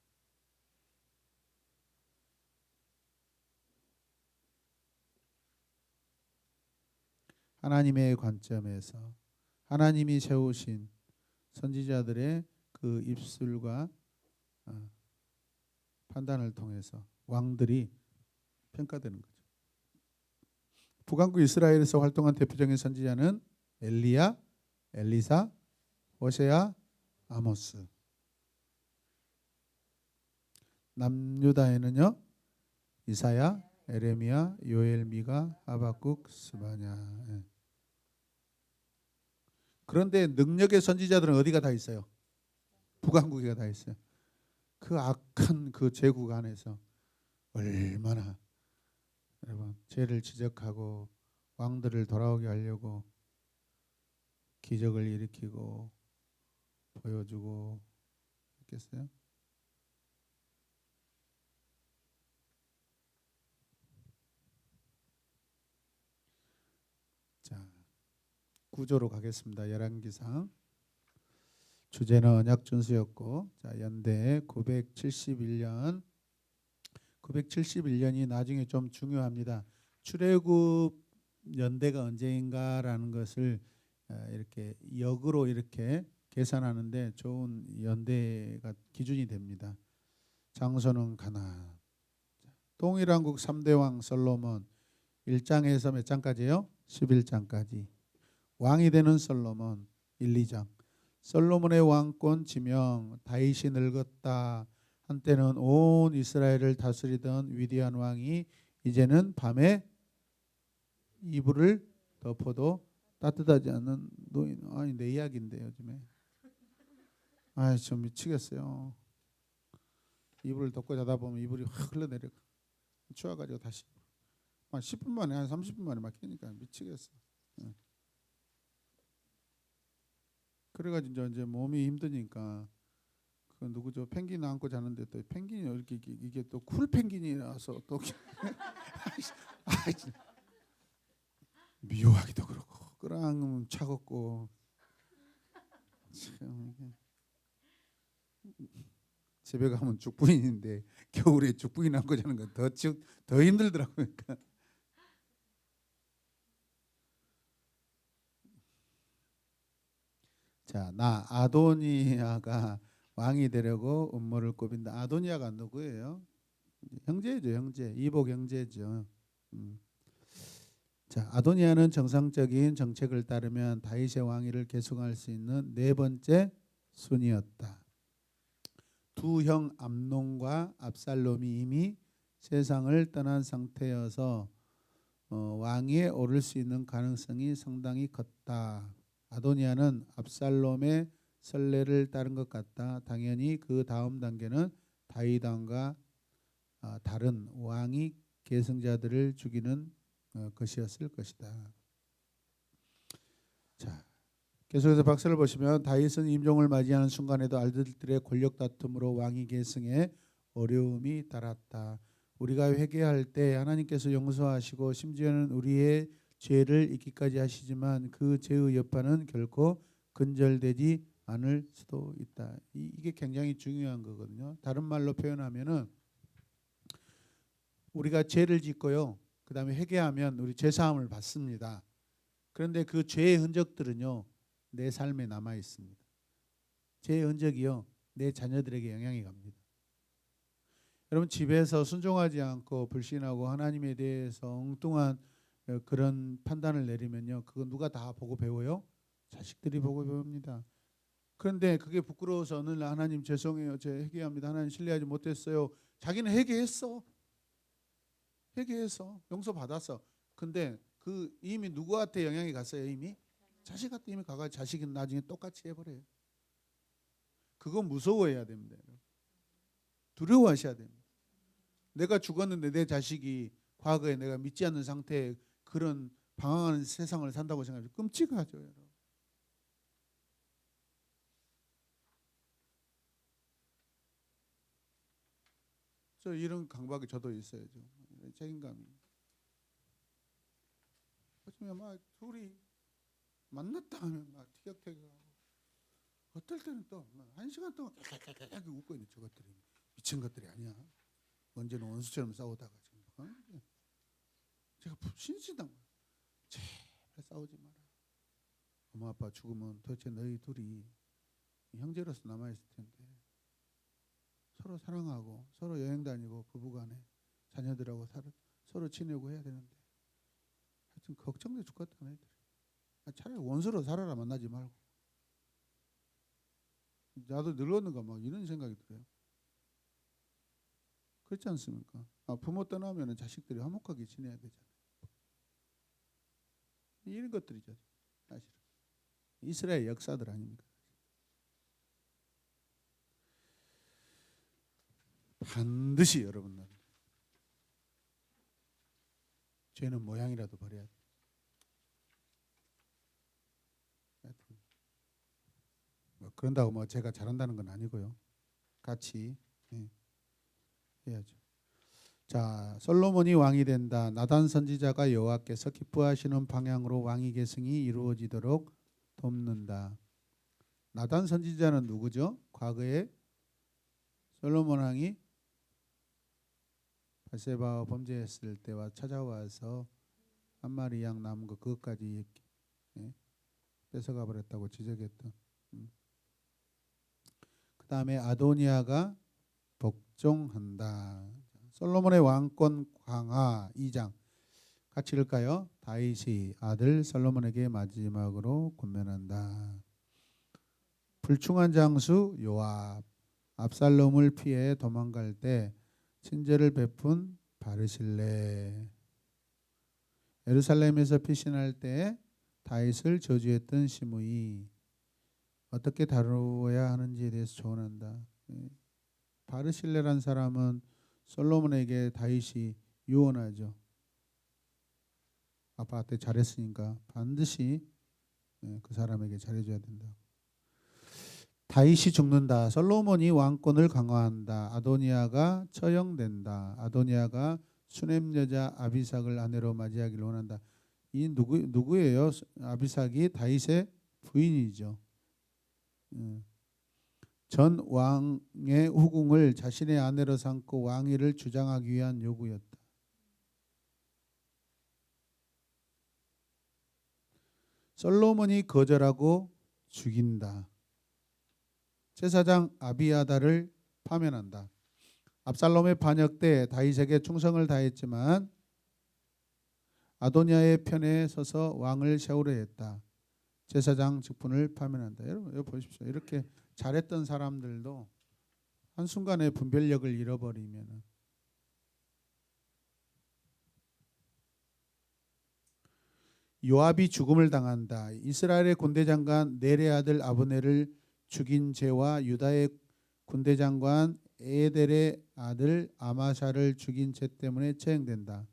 하나님의 관점에서 하나님이 세우신 선지자들의 그 입술과 판단을 통해서 왕들이 평가되는 거죠. 북왕국 이스라엘에서 활동한 대표적인 선지자는 엘리야, 엘리사, 호세아, 아모스. 남유다에는요 이사야, 에레미야, 요엘, 미가, 하박국, 스바냐. 예. 그런데 능력의 선지자들은 어디가 다 있어요? 북왕국에 다 있어요. 그 악한 그 제국 안에서 얼마나 여러분 죄를 지적하고 왕들을 돌아오게 하려고 기적을 일으키고 보여주고 했겠어요? 자, 구조로 가겠습니다. 열왕기상 주제는 언약 준수였고, 자 연대 971년이 나중에 좀 중요합니다. 출애굽 연대가 언제인가라는 것을 이렇게 역으로 이렇게 계산하는데 좋은 연대가 기준이 됩니다. 장소는 가나안. 동일왕국 3대 왕 솔로몬 1장에서 몇 장까지요? 11장까지. 왕이 되는 솔로몬 1, 2장. 솔로몬의 왕권 지명. 다윗이 늙었다. 한때는 온 이스라엘을 다스리던 위대한 왕이 이제는 밤에 이불을 덮어도 따뜻하지 않는 노인. 아니 내 이야기인데 요즘에. 아, 좀 미치겠어요. 이불을 덮고 자다 보면 이불이 확 흘러내려가. 추워가지고 다시 한 10분 만에 한 30분 만에 막 깨니까 미치겠어. 그래가지고 이제 몸이 힘드니까 그 누구죠? 펭귄 안고 자는데 또 펭귄이 이렇게 이게 또 쿨 펭귄이라서 또 미워하기도 그렇고 끌어안으면 차갑고 참 이게. 집에 가면 죽부인인데 겨울에 죽부인 안고 자는 건 더 힘들더라고요. 그러니까. 자, 나 아도니아가 왕이 되려고 음모를 꾸빈다. 아도니아가 누구예요? 형제죠, 형제. 이복 형제죠. 자, 아도니아는 정상적인 정책을 따르면 다윗의 왕위를 계승할 수 있는 네 번째 순이었다. 두 형 암논과 압살롬이 이미 세상을 떠난 상태여서 왕위에 오를 수 있는 가능성이 상당히 컸다. 아도니아는 압살롬의 선례를 따른 것 같다. 당연히 그 다음 단계는 다윗 왕과 다른 왕위 계승자들을 죽이는 것이었을 것이다. 자, 계속해서 박스를 보시면 다윗은 임종을 맞이하는 순간에도 아들들의 권력 다툼으로 왕위 계승에 어려움이 따랐다. 우리가 회개할 때 하나님께서 용서하시고 심지어는 우리의 죄를 잊기까지 하시지만 그 죄의 여파는 결코 근절되지 않을 수도 있다. 이게 굉장히 중요한 거거든요. 다른 말로 표현하면은 우리가 죄를 짓고요. 그다음에 회개하면 우리 죄 사함을 받습니다. 그런데 그 죄의 흔적들은요. 내 삶에 남아 있습니다. 죄의 흔적이요. 내 자녀들에게 영향이 갑니다. 여러분 집에서 순종하지 않고 불신하고 하나님에 대해서 엉뚱한 그런 판단을 내리면요. 그거 누가 다 보고 배워요? 자식들이 보고 배웁니다. 그런데 그게 부끄러워서 어느 날 하나님 죄송해요. 제 회개합니다. 하나님 신뢰하지 못했어요. 자기는 회개했어. 용서받았어. 근데 그 이미 누구한테 영향이 갔어요? 이미 자식한테 이미 가가 자식은 나중에 똑같이 해버려요. 그거 무서워해야 됩니다. 두려워하셔야 됩니다. 내가 죽었는데 내 자식이 과거에 내가 믿지 않는 상태에 그런 방황하는 세상을 산다고 생각하면 끔찍하죠. 여러분. 저 이런 강박이 저도 있어요. 책임감이. 그렇지만 막 둘이 만났다 하면 막 티격태격하고 어떨 때는 또 한 시간 동안 깨끗하게 웃고 있는 저것들이 미친 것들이 아니야. 언제는 원수처럼 싸우다가 지금 제가 신시당 제발 싸우지 마라. 엄마 아빠 죽으면 도대체 너희 둘이 형제로서 남아있을 텐데 서로 사랑하고 서로 여행 다니고 부부간에 자녀들하고 서로 지내고 해야 되는데 하여튼 걱정돼 죽겠다 너희들이. 차라리 원수로 살아라. 만나지 말고. 나도 늙었는가 막 이런 생각이 들어요. 그렇지 않습니까? 부모 떠나면 자식들이 화목하게 지내야 되잖아요. 이런 것들이죠. 사실은 이스라엘 역사들 아닙니까? 반드시 여러분들 죄는 모양이라도 버려야 돼요. 그런다고 뭐 제가 잘한다는 건 아니고요. 같이 해야죠. 자, 솔로몬이 왕이 된다. 나단 선지자가 여호와께서 기뻐하시는 방향으로 왕위 계승이 이루어지도록 돕는다. 나단 선지자는 누구죠? 과거에 솔로몬 왕이 바세바와 범죄했을 때와 찾아와서 한 마리 양 남은 거 그것까지 뺏어가 버렸다고 지적했던. 그 다음에 아도니아가 복종한다. 솔로몬의 왕권 강화 2장 같이 읽을까요? 다윗이 아들 솔로몬에게 마지막으로 권면한다. 불충한 장수 요압 압살롬을 피해 도망갈 때 친절을 베푼 바르실레 예루살렘에서 피신할 때 다윗을 저주했던 시므이 어떻게 다루어야 하는지에 대해서 조언한다. 바르실레란 사람은 솔로몬에게 다윗이 유언하죠. 아빠한테 잘했으니까 반드시 그 사람에게 잘해줘야 된다. 다윗이 죽는다. 솔로몬이 왕권을 강화한다. 아도니아가 처형된다. 아도니아가 수넴 여자 아비삭을 아내로 맞이하기를 원한다. 이 누구예요? 아비삭이 다윗의 부인이죠. 전 왕의 후궁을 자신의 아내로 삼고 왕위를 주장하기 위한 요구였다. 솔로몬이 거절하고 죽인다. 제사장 아비아다를 파면한다. 압살롬의 반역 때 다윗에게 충성을 다했지만 아도니아의 편에 서서 왕을 세우려 했다. 제사장 직분을 파면한다. 여러분 여기 보십시오. 이렇게 잘했던 사람들도 한순간에 분별력을 잃어버리면 요압이 죽음을 당한다. 이스라엘의 군대 장관 넬의 아들 아브넬을 죽인 죄와 유다의 군대 장관 에델의 아들 아마샤를 죽인 죄 때문에 처형된다.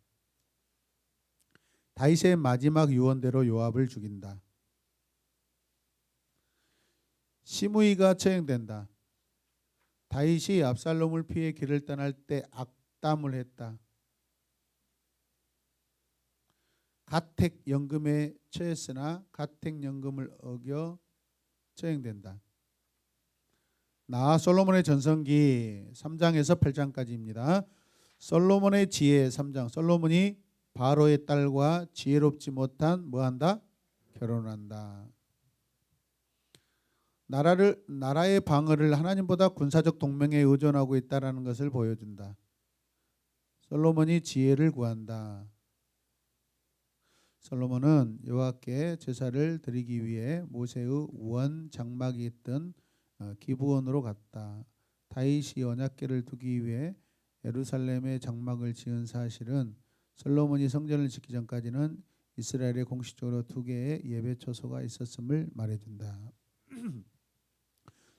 다윗의 마지막 유언대로 요압을 죽인다. 시므이가 처형된다. 다윗이 압살롬을 피해 길을 떠날 때 악담을 했다. 가택연금에 처했으나 가택연금을 어겨 처형된다. 나 솔로몬의 전성기 3장에서 8장까지입니다. 솔로몬의 지혜 3장. 솔로몬이 바로의 딸과 지혜롭지 못한 뭐한다? 결혼한다. 나라의 방어를 하나님보다 군사적 동맹에 의존하고 있다라는 것을 보여준다. 솔로몬이 지혜를 구한다. 솔로몬은 여호와께 제사를 드리기 위해 모세의 원 장막이 있던 기브온으로 갔다. 다윗이 언약궤를 두기 위해 예루살렘에 장막을 지은 사실은 솔로몬이 성전을 짓기 전까지는 이스라엘에 공식적으로 2개의 예배 처소가 있었음을 말해준다.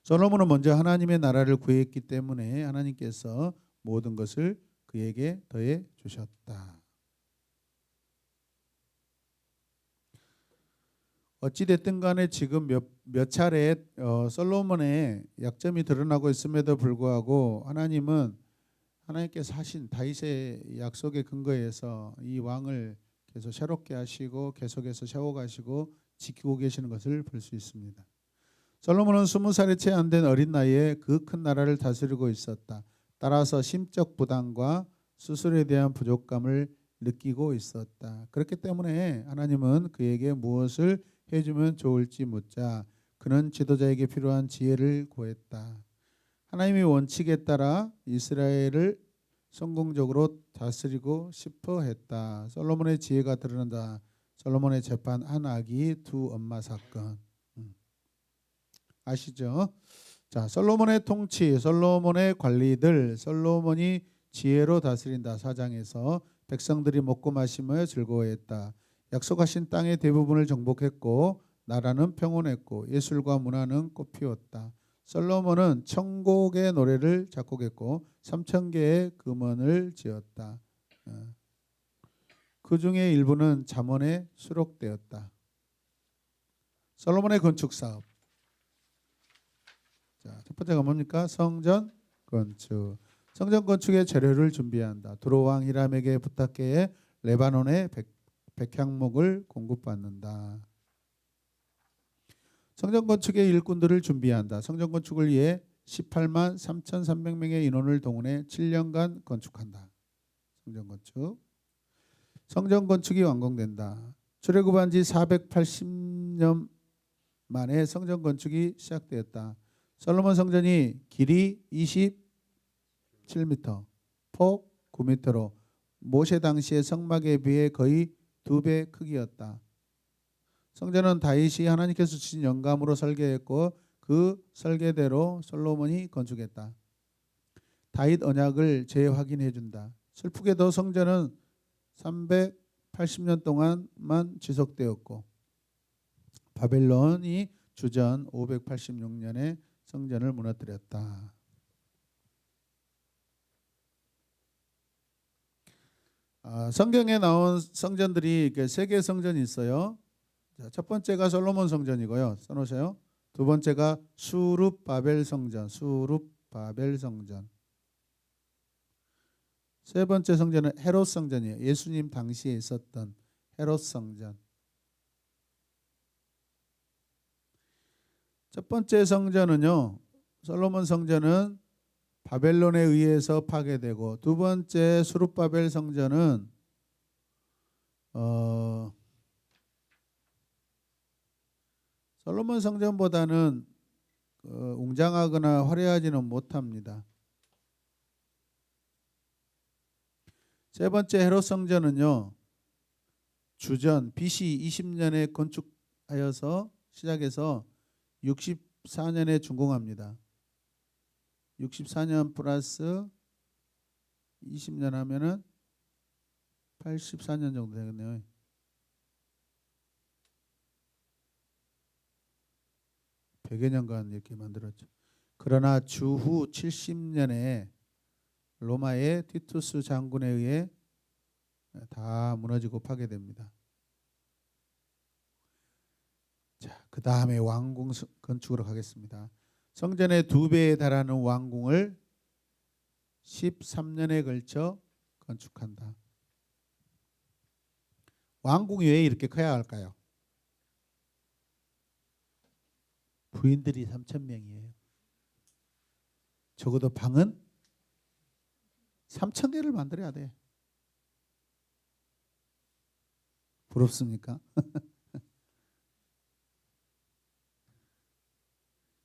솔로몬은 먼저 하나님의 나라를 구했기 때문에 하나님께서 모든 것을 그에게 더해 주셨다. 어찌됐든 간에 지금 몇 차례 솔로몬의 약점이 드러나고 있음에도 불구하고 하나님께서 하신 다윗의 약속에 근거해서 이 왕을 계속 새롭게 하시고 계속해서 세워가시고 지키고 계시는 것을 볼 수 있습니다. 솔로몬은 20살에 채 안 된 어린 나이에 그 큰 나라를 다스리고 있었다. 따라서 심적 부담과 수술에 대한 부족감을 느끼고 있었다. 그렇기 때문에 하나님은 그에게 무엇을 해주면 좋을지 묻자 그는 지도자에게 필요한 지혜를 구했다. 하나님의 원칙에 따라 이스라엘을 성공적으로 다스리고 싶어 했다. 솔로몬의 지혜가 드러난다. 솔로몬의 재판 한 아기 두 엄마 사건. 아시죠? 자, 솔로몬의 통치, 솔로몬의 관리들, 솔로몬이 지혜로 다스린다. 4장에서 백성들이 먹고 마시며 즐거워했다. 약속하신 땅의 대부분을 정복했고 나라는 평온했고 예술과 문화는 꽃피웠다. 솔로몬은 천곡의 노래를 작곡했고 3,000개의 금언을 지었다. 그 중에 일부는 잠언에 수록되었다. 솔로몬의 건축 사업. 자, 첫 번째가 뭡니까? 성전 건축. 성전 건축의 재료를 준비한다. 두로 왕 히람에게 부탁해 레바논의 백향목을 공급받는다. 성전 건축의 일꾼들을 준비한다. 성전 건축을 위해 18만 3,300명의 인원을 동원해 7년간 건축한다. 성전 건축이 완공된다. 출애굽한 지 480년 만에 성전 건축이 시작되었다. 솔로몬 성전이 길이 27m, 폭 9m로 모세 당시의 성막에 비해 거의 2배 크기였다. 성전은 다윗이 하나님께서 주신 영감으로 설계했고 그 설계대로 솔로몬이 건축했다. 다윗 언약을 재확인해 준다. 슬프게도 성전은 380년 동안만 지속되었고 바벨론이 주전 586년에 성전을 무너뜨렸다. 성경에 나온 성전들이 3개의 성전이 있어요. 첫 번째가 솔로몬 성전이고요. 써놓으세요. 두 번째가 수룹바벨 성전. 세 번째 성전은 헤롯 성전이에요. 예수님 당시에 있었던 헤롯 성전. 첫 번째 성전은요, 솔로몬 성전은 바벨론에 의해서 파괴되고, 두 번째 수룹바벨 성전은 솔로몬 성전보다는 웅장하거나 화려하지는 못합니다. 세 번째 헤롯 성전은요, 주전 BC 20년에 건축하여서 시작해서 64년에 준공합니다. 64년 플러스 20년 하면은 84년 정도 되겠네요. 백여 년간 이렇게 만들었죠. 그러나 주후 70년에 로마의 티투스 장군에 의해 다 무너지고 파괴됩니다. 자, 그 다음에 왕궁 건축으로 가겠습니다. 성전의 2배에 달하는 왕궁을 13년에 걸쳐 건축한다. 왕궁이 왜 이렇게 커야 할까요? 부인들이 3,000명이에요. 적어도 방은 3,000개를 만들어야 돼. 부럽습니까?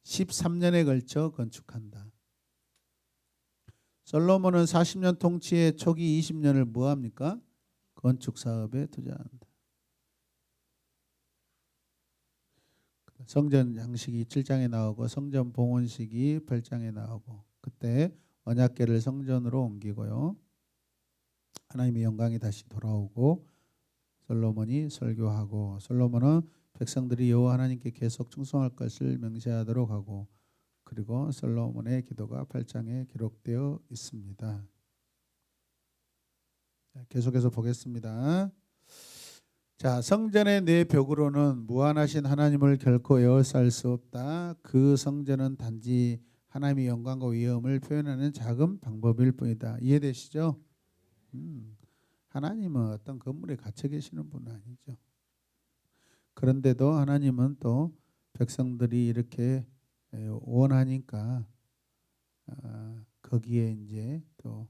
13년에 걸쳐 건축한다. 솔로몬은 40년 통치의 초기 20년을 뭐합니까? 건축 사업에 투자한다. 성전 양식이 7장에 나오고 성전 봉헌식이 8장에 나오고 그때 언약궤를 성전으로 옮기고요. 하나님의 영광이 다시 돌아오고 솔로몬이 설교하고 솔로몬은 백성들이 여호와 하나님께 계속 충성할 것을 명시하도록 하고 그리고 솔로몬의 기도가 8장에 기록되어 있습니다. 계속해서 보겠습니다. 자, 성전의 네 벽으로는 무한하신 하나님을 결코 에워쌀 수 없다. 그 성전은 단지 하나님의 영광과 위엄을 표현하는 작은 방법일 뿐이다. 이해되시죠? 하나님은 어떤 건물에 갇혀 계시는 분은 아니죠. 그런데도 하나님은 또 백성들이 이렇게 원하니까 거기에 이제 또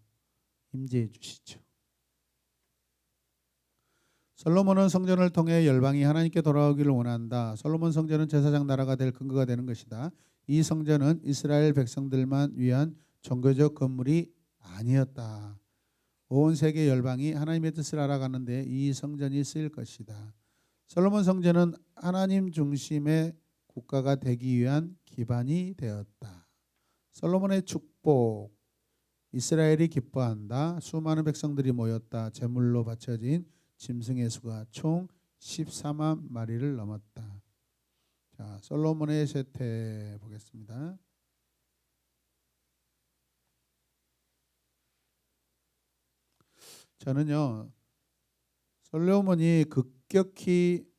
임재해 주시죠. 솔로몬은 성전을 통해 열방이 하나님께 돌아오기를 원한다. 솔로몬 성전은 제사장 나라가 될 근거가 되는 것이다. 이 성전은 이스라엘 백성들만 위한 종교적 건물이 아니었다. 온 세계 열방이 하나님의 뜻을 알아가는데 이 성전이 쓰일 것이다. 솔로몬 성전은 하나님 중심의 국가가 되기 위한 기반이 되었다. 솔로몬의 축복, 이스라엘이 기뻐한다. 수많은 백성들이 모였다. 제물로 바쳐진 짐승의 수가 총 14만 마리를 넘었다. 자, 솔로몬의 쇠퇴 보겠습니다. 저는요, 솔로몬이 급격히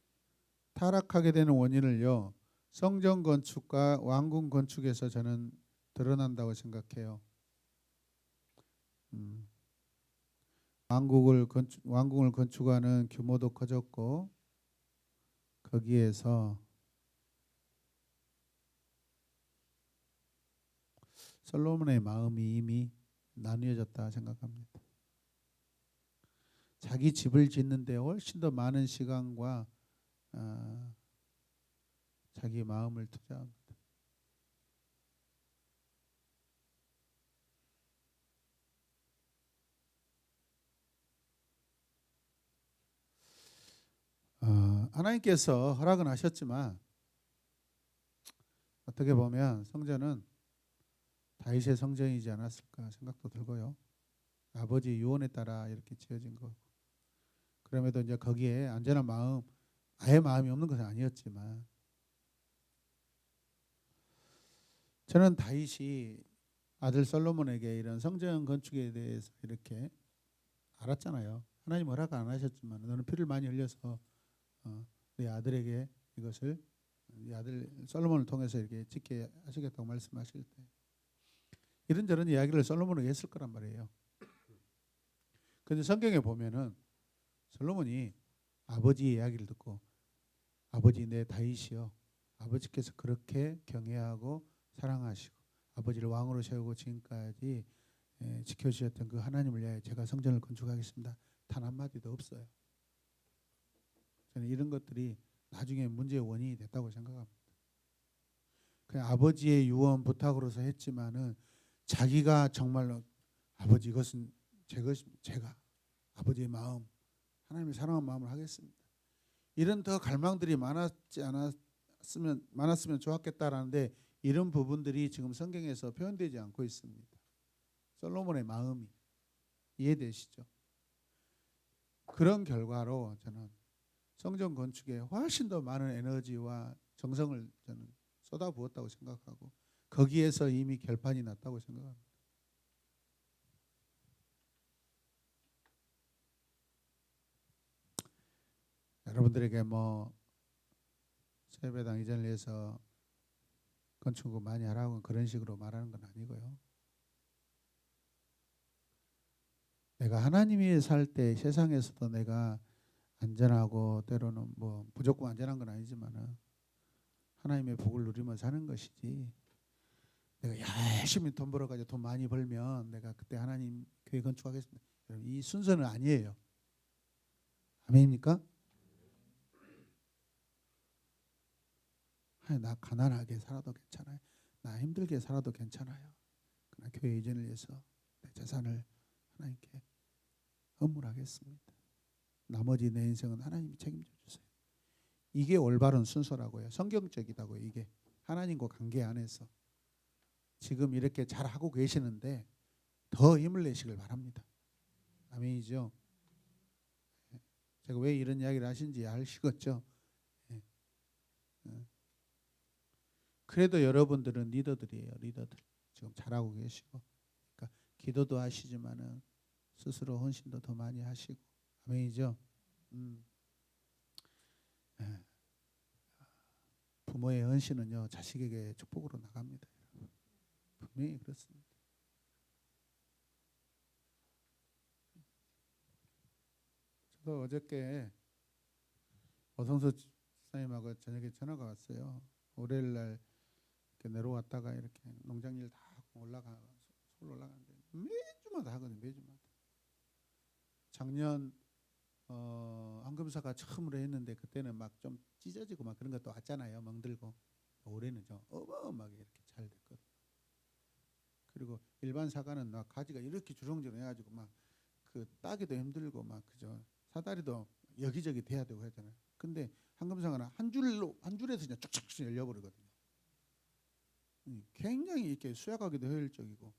타락하게 되는 원인을요, 성전 건축과 왕궁 건축에서 저는 드러난다고 생각해요. 왕궁을 건축하는 규모도 커졌고 거기에서 솔로몬의 마음이 이미 나뉘어졌다 생각합니다. 자기 집을 짓는데 훨씬 더 많은 시간과 자기 마음을 투자합니다. 하나님께서 허락은 하셨지만 어떻게 보면 성전은 다윗의 성전이지 않았을까 생각도 들고요. 아버지 유언에 따라 이렇게 지어진 거고 그럼에도 이제 거기에 안전한 마음, 아예 마음이 없는 것은 아니었지만 저는 다윗이 아들 솔로몬에게 이런 성전 건축에 대해서 이렇게 알았잖아요. 하나님 허락 안 하셨지만 너는 피를 많이 흘려서 네 아들에게 이것을 네 아들 솔로몬을 통해서 이렇게 짓게 하시겠다고 말씀하실 때 이런저런 이야기를 솔로몬에게 했을 거란 말이에요. 그런데 성경에 보면은 솔로몬이 아버지의 이야기를 듣고 아버지 내 다윗이요 아버지께서 그렇게 경외하고 사랑하시고 아버지를 왕으로 세우고 지금까지 지켜주셨던 그 하나님을 위하여 제가 성전을 건축하겠습니다. 단 한마디도 없어요. 저는 이런 것들이 나중에 문제의 원인이 됐다고 생각합니다. 그냥 아버지의 유언 부탁으로서 했지만은 자기가 정말로 아버지 이것은 제가 아버지의 마음 하나님의 사랑한 마음을 하겠습니다. 이런 더 갈망들이 많았으면 좋았겠다라는데 이런 부분들이 지금 성경에서 표현되지 않고 있습니다. 솔로몬의 마음이 이해되시죠? 그런 결과로 저는 성전 건축에 훨씬 더 많은 에너지와 정성을 저는 쏟아부었다고 생각하고 거기에서 이미 결판이 났다고 생각합니다. 여러분들에게 뭐 세배당 이전을 위해서 건축을 많이 하라고 그런 식으로 말하는 건 아니고요. 내가 하나님이 살 때 세상에서도 내가 안전하고 때로는 뭐 무조건 안전한 건 아니지만은 하나님의 복을 누리며 사는 것이지. 내가 열심히 돈 벌어가지고 돈 많이 벌면 내가 그때 하나님 교회 건축하겠습니다. 여러분, 이 순서는 아니에요. 아멘입니까? 나 가난하게 살아도 괜찮아요. 나 힘들게 살아도 괜찮아요. 그러나 교회 이전을 위해서 내 재산을 하나님께 헌물하겠습니다. 나머지 내 인생은 하나님이 책임져 주세요. 이게 올바른 순서라고요. 성경적이다고요. 이게 하나님과 관계 안에서 지금 이렇게 잘하고 계시는데 더 힘을 내시길 바랍니다. 아멘이죠. 제가 왜 이런 이야기를 하신지 아시겠죠? 그래도 여러분들은 리더들이에요. 리더들. 지금 잘하고 계시고, 그러니까 기도도 하시지만은 스스로 헌신도 더 많이 하시고, 아멘이죠. 부모의 헌신은요 자식에게 축복으로 나갑니다. 분명히 그렇습니다. 저도 어저께 오성수 집사님하고 저녁에 전화가 왔어요. 월요일 날 이렇게 내려왔다가 이렇게 농장일 다 하고 서울 올라가는데 매주마다 하거든요. 매주마다. 작년 황금사가 처음으로 했는데 그때는 막 좀 찢어지고 막 그런 것도 왔잖아요. 멍들고. 올해는 좀 어마어마하게 이렇게 잘 됐거든요. 그리고 일반 사과는 막 가지가 이렇게 주렁주렁 해가지고 막 그 따기도 힘들고 막 그죠. 사다리도 여기저기 돼야 되고 하잖아요. 근데 황금사과는 한 줄에서 그냥 쭉쭉 열려버리거든요. 굉장히 이렇게 수확하기도 효율적이고,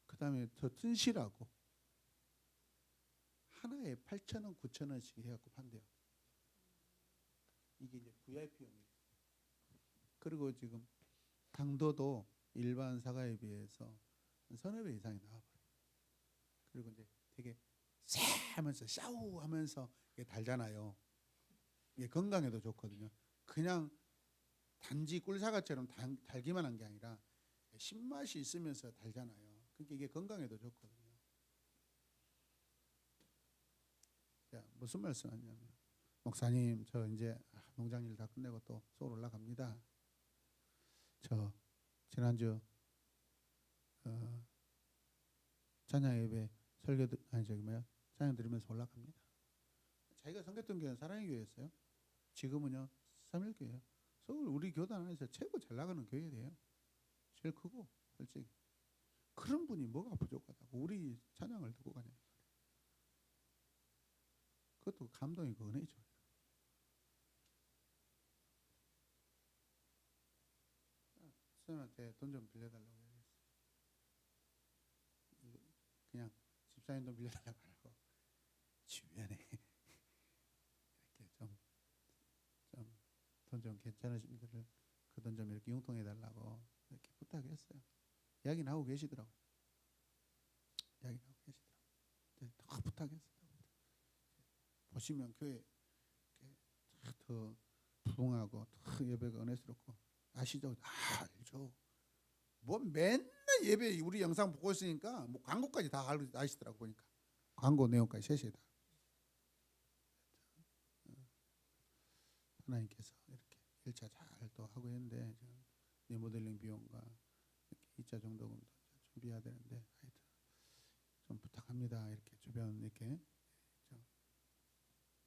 그 다음에 더 튼실하고 하나에 8,000원, 9,000원씩 해갖고 판대요. 이게 이제 VIP용이에요. 그리고 지금 당도도 일반 사과에 비해서 서너 배 이상이 나와버려요. 그리고 이제 되게 쎄하면서 샤우하면서 이게 달잖아요. 이게 건강에도 좋거든요. 그냥 단지 꿀사과처럼 달기만 한 게 아니라 신맛이 있으면서 달잖아요. 그러니까 이게 건강에도 좋거든요. 자, 무슨 말씀하냐면, 목사님 저 이제 농장일 다 끝내고 또 서울 올라갑니다. 저 지난주 찬양 예배 찬양 들으면서 올라갑니다. 자기가 섬겼던 교회는 사랑의 교회였어요. 지금은요 삼일교회예요. 서울 우리 교단 안에서 최고 잘 나가는 교회예요. 제일 크고 솔직히 그런 분이 뭐가 부족하다고 우리 찬양을 듣고 가냐. 그것도 감동이고 은혜죠. 집사님한테 돈 좀 빌려달라고 얘기했어요. 그냥 집사님 돈 빌려달라고 하라고 주변에 이렇게 돈 좀 괜찮으신 분들은 그 돈 좀 이렇게 융통해 달라고 이렇게 부탁했어요. 이야기는 하고 계시더라고요. 더 부탁했어요. 보시면 교회 더 부흥하고 더 예배가 은혜스럽고 아시죠? 알죠. 뭐 맨날 예배 우리 영상 보고 있으니까 뭐 광고까지 다 아시더라고. 보니까 광고 내용까지 셋이 다. 하나님께서 이렇게 1차 잘 또 하고 있는데 리모델링 비용과 2차 정도금도 준비해야 되는데 하여튼 좀 부탁합니다. 이렇게 주변 이렇게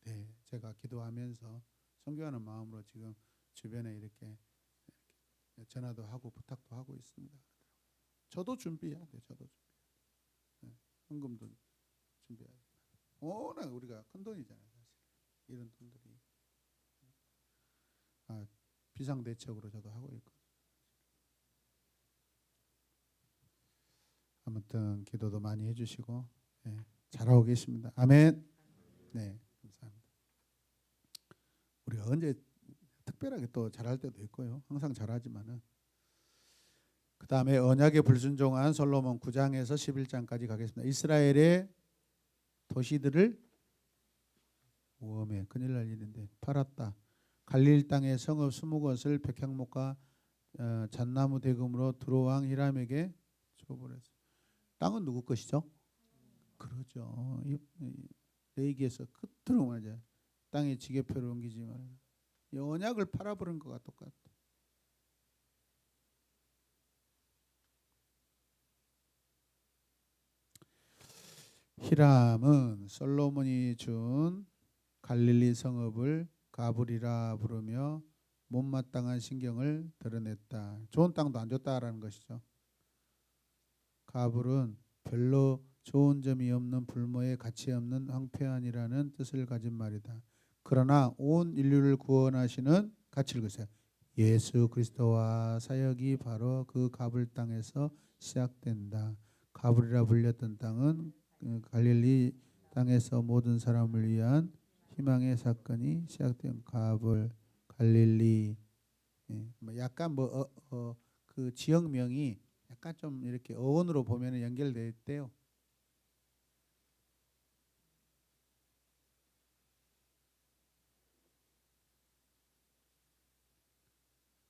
네, 제가 기도하면서 선교하는 마음으로 지금 주변에 이렇게 전화도 하고 부탁도 하고 있습니다. 저도 준비해야 돼요. 저도 준비. 헌금도 준비해야 돼요. 워낙 우리가 큰 돈이잖아요. 사실 이런 돈들이 비상대책으로 저도 하고 있거든요. 아무튼 기도도 많이 해주시고 잘하고 계십니다. 아멘. 네, 감사합니다. 우리가 언제 특별하게 또 잘할 때도 있고요. 항상 잘하지만은 그 다음에 언약에 불순종한 솔로몬 9장에서 11장까지 가겠습니다. 이스라엘의 도시들을 모험에 큰일 날 일인데 팔았다. 갈릴 땅의 성읍 20곳을 백향목과 잣나무 대금으로 두로왕 히람에게 줘버렸어요. 땅은 누구 것이죠? 그러죠. 레이기에서 끝으로 말이죠. 땅에 지게표를 옮기지 말라. 이 언약을 팔아버린 것과 똑같아. 히람은 솔로몬이 준 갈릴리 성읍을 가불이라 부르며 못마땅한 신경을 드러냈다. 좋은 땅도 안 줬다라는 것이죠. 가불은 별로 좋은 점이 없는 불모의 가치 없는 황폐한이라는 뜻을 가진 말이다. 그러나 온 인류를 구원하시는 같이 읽으세요. 예수 그리스도와 사역이 바로 그 가불 땅에서 시작된다. 가불이라 불렸던 땅은 갈릴리 땅에서 모든 사람을 위한 희망의 사건이 시작된 가불, 갈릴리. 약간 그 지역명이 약간 좀 이렇게 어원으로 보면 연결돼 있대요.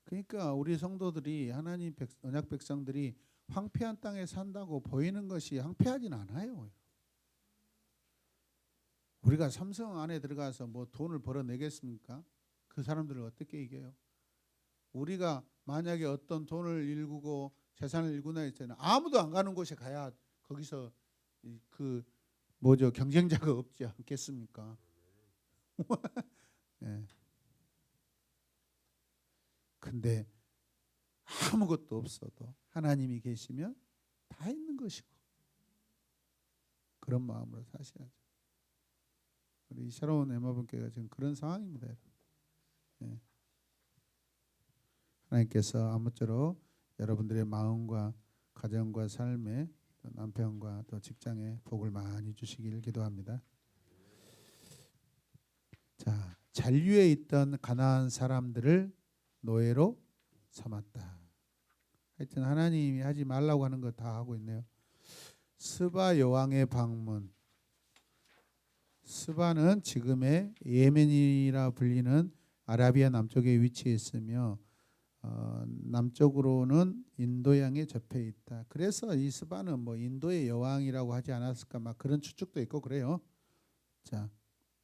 그러니까 우리 성도들이 하나님 언약 백성들이 황폐한 땅에 산다고 보이는 것이 황폐하진 않아요. 우리가 삼성 안에 들어가서 뭐 돈을 벌어내겠습니까? 그 사람들을 어떻게 이겨요? 우리가 만약에 어떤 돈을 일구고 재산을 일구나 했잖아요. 아무도 안 가는 곳에 가야 거기서 그 뭐죠, 경쟁자가 없지 않겠습니까? 네. 근데 아무것도 없어도 하나님이 계시면 다 있는 것이고 그런 마음으로 사셔야죠. 우리 새로운 에마분교회가 지금 그런 상황입니다. 네. 하나님께서 아무쪼록 여러분들의 마음과 가정과 삶에 또 남편과 또 직장에 복을 많이 주시길 기도합니다. 자, 잔류에 있던 가나안 사람들을 노예로 삼았다. 하여튼 하나님이 하지 말라고 하는 거 다 하고 있네요. 스바 여왕의 방문. 스바는 지금의 예멘이라 불리는 아라비아 남쪽에 위치해 있으며 남쪽으로는 인도양에 접해 있다. 그래서 이 스바는 뭐 인도의 여왕이라고 하지 않았을까 막 그런 추측도 있고 그래요. 자,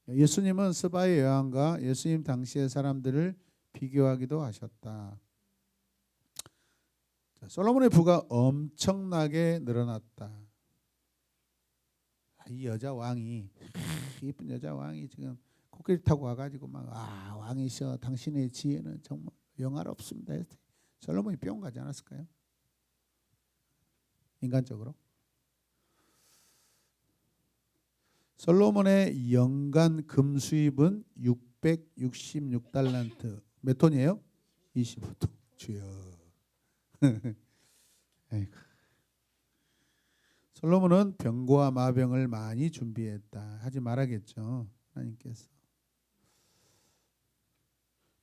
예수님은 스바의 여왕과 예수님 당시의 사람들을 비교하기도 하셨다. 자, 솔로몬의 부가 엄청나게 늘어났다. 이 여자 왕이 이쁜 여자 왕이 지금 코끼리 타고 와가지고 막 왕이셔 당신의 지혜는 정말 영화롭습니다. 솔로몬이 뿅 가지 않았을까요? 인간적으로. 솔로몬의 연간 금 수입은 666달란트. 몇 톤이에요? 25톤. 주여. 솔로몬은 병과 마병을 많이 준비했다. 하지 말아겠죠. 하나님께서.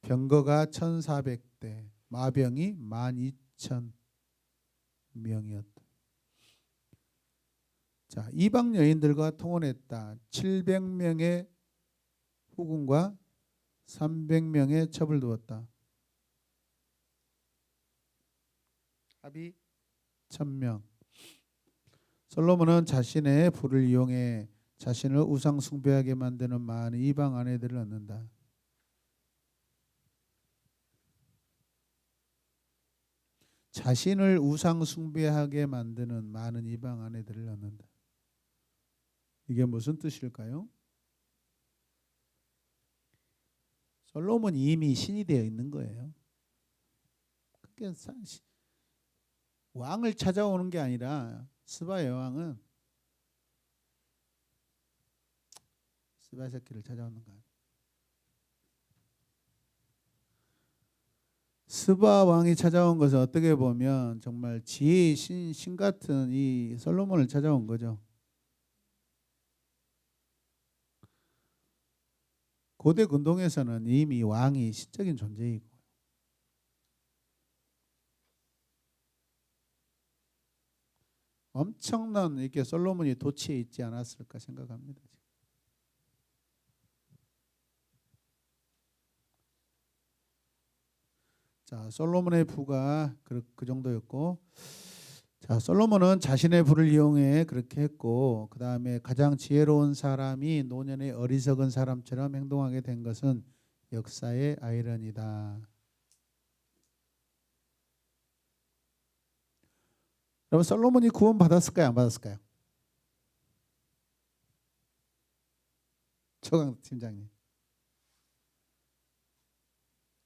병거가 1400대, 마병이 12,000명이었다. 자, 이방 여인들과 통혼했다. 700명의 후궁과 300명의 첩을 두었다. 합이 1000명. 솔로몬은 자신의 부를 이용해 자신을 우상 숭배하게 만드는 많은 이방 아내들을 얻는다. 자신을 우상 숭배하게 만드는 많은 이방 아내들을 얻는다. 이게 무슨 뜻일까요? 솔로몬이 이미 신이 되어 있는 거예요. 그러니까 왕을 찾아오는 게 아니라 스바 여왕은 스바 새끼를 찾아오는 거야. 스바 왕이 찾아온 것은 어떻게 보면 정말 지혜의 신 같은 이 솔로몬을 찾아온 거죠. 고대 근동에서는 이미 왕이 신적인 존재이고 엄청난 이렇게 솔로몬이 도취해 있지 않았을까 생각합니다. 자, 솔로몬의 부가 그 정도였고, 자, 솔로몬은 자신의 부를 이용해 그렇게 했고, 그 다음에 가장 지혜로운 사람이 노년의 어리석은 사람처럼 행동하게 된 것은 역사의 아이러니다. 여러분, 솔로몬이 구원 받았을까요, 안 받았을까요? 조강 팀장님,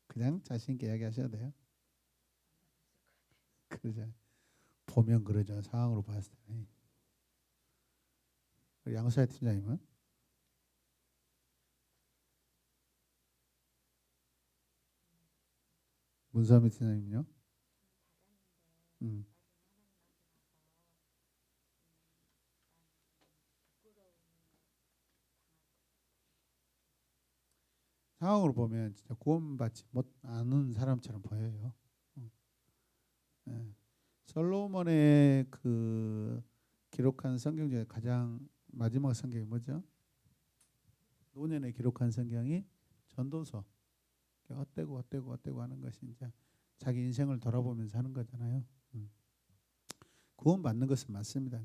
그냥 자신 있게 이야기하셔도 돼요. 그러죠. 보면 그러죠. 상황으로 봤을 때. 양수야 팀장님은? 문선미 팀장님요? 음. 상황으로 보면 진짜 구원받지 못하는 사람처럼 보여요. 예. 솔로몬의 그 기록한 성경 중에 가장 마지막 성경이 뭐죠? 노년에 기록한 성경이 전도서. 헛되고 하는 것이 이제 자기 인생을 돌아보면서 하는 거잖아요. 구원받는 것은 맞습니다.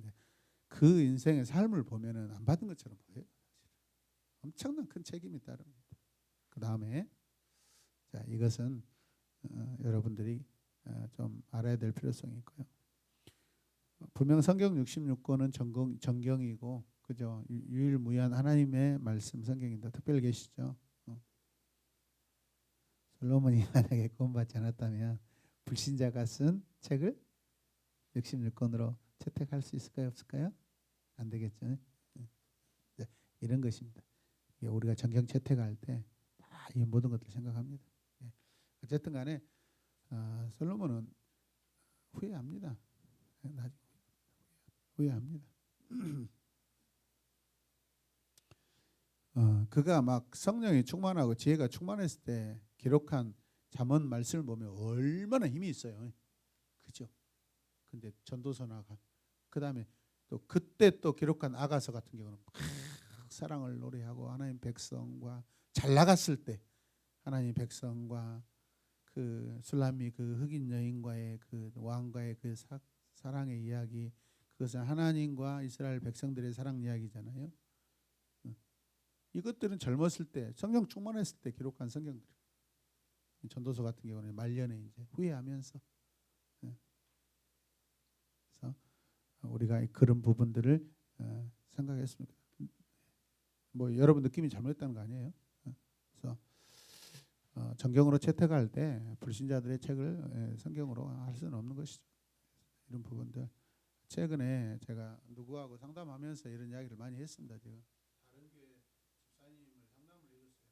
그 인생의 삶을 보면은 안 받은 것처럼 보여요. 엄청난 큰 책임이 따릅니다. 그 다음에 자, 이것은 여러분들이 좀 알아야 될 필요성이 있고요. 분명 성경 66권은 정경이고, 그죠? 유일무이한 하나님의 말씀 성경인데 특별히 계시죠. 솔로몬이 만약에 구원받지 않았다면 불신자가 쓴 책을 66권으로 채택할 수 있을까요, 없을까요? 안 되겠죠. 네, 이런 것입니다. 우리가 정경 채택할 때 다 이 모든 것들 생각합니다. 어쨌든 간에 솔로몬은 후회합니다. 나중에 후회합니다. 그가 막 성령이 충만하고 지혜가 충만했을 때 기록한 잠언 말씀을 보면 얼마나 힘이 있어요. 그죠? 근데 전도서나 그다음에 또 그때 또 기록한 아가서 같은 경우는 막 사랑을 노래하고 하나님 백성과 잘 나갔을 때 하나님 백성과 그 술람미 그 흑인 여인과의 그 왕과의 그 사랑의 이야기, 그것은 하나님과 이스라엘 백성들의 사랑 이야기잖아요. 이것들은 젊었을 때 성령 충만했을 때 기록한 성경들. 전도서 같은 경우는 말년에 이제 후회하면서. 그래서 우리가 그런 부분들을 생각했습니다. 뭐 여러분 느낌이 잘못했다는 거 아니에요? 그래서 정경으로 채택할 때 불신자들의 책을 성경으로 할 수는 없는 것이죠. 이런 부분들 최근에 제가 누구하고 상담하면서 이런 이야기를 많이 했습니다. 제가 다른 교회 집사님을 상담을 해줬어요.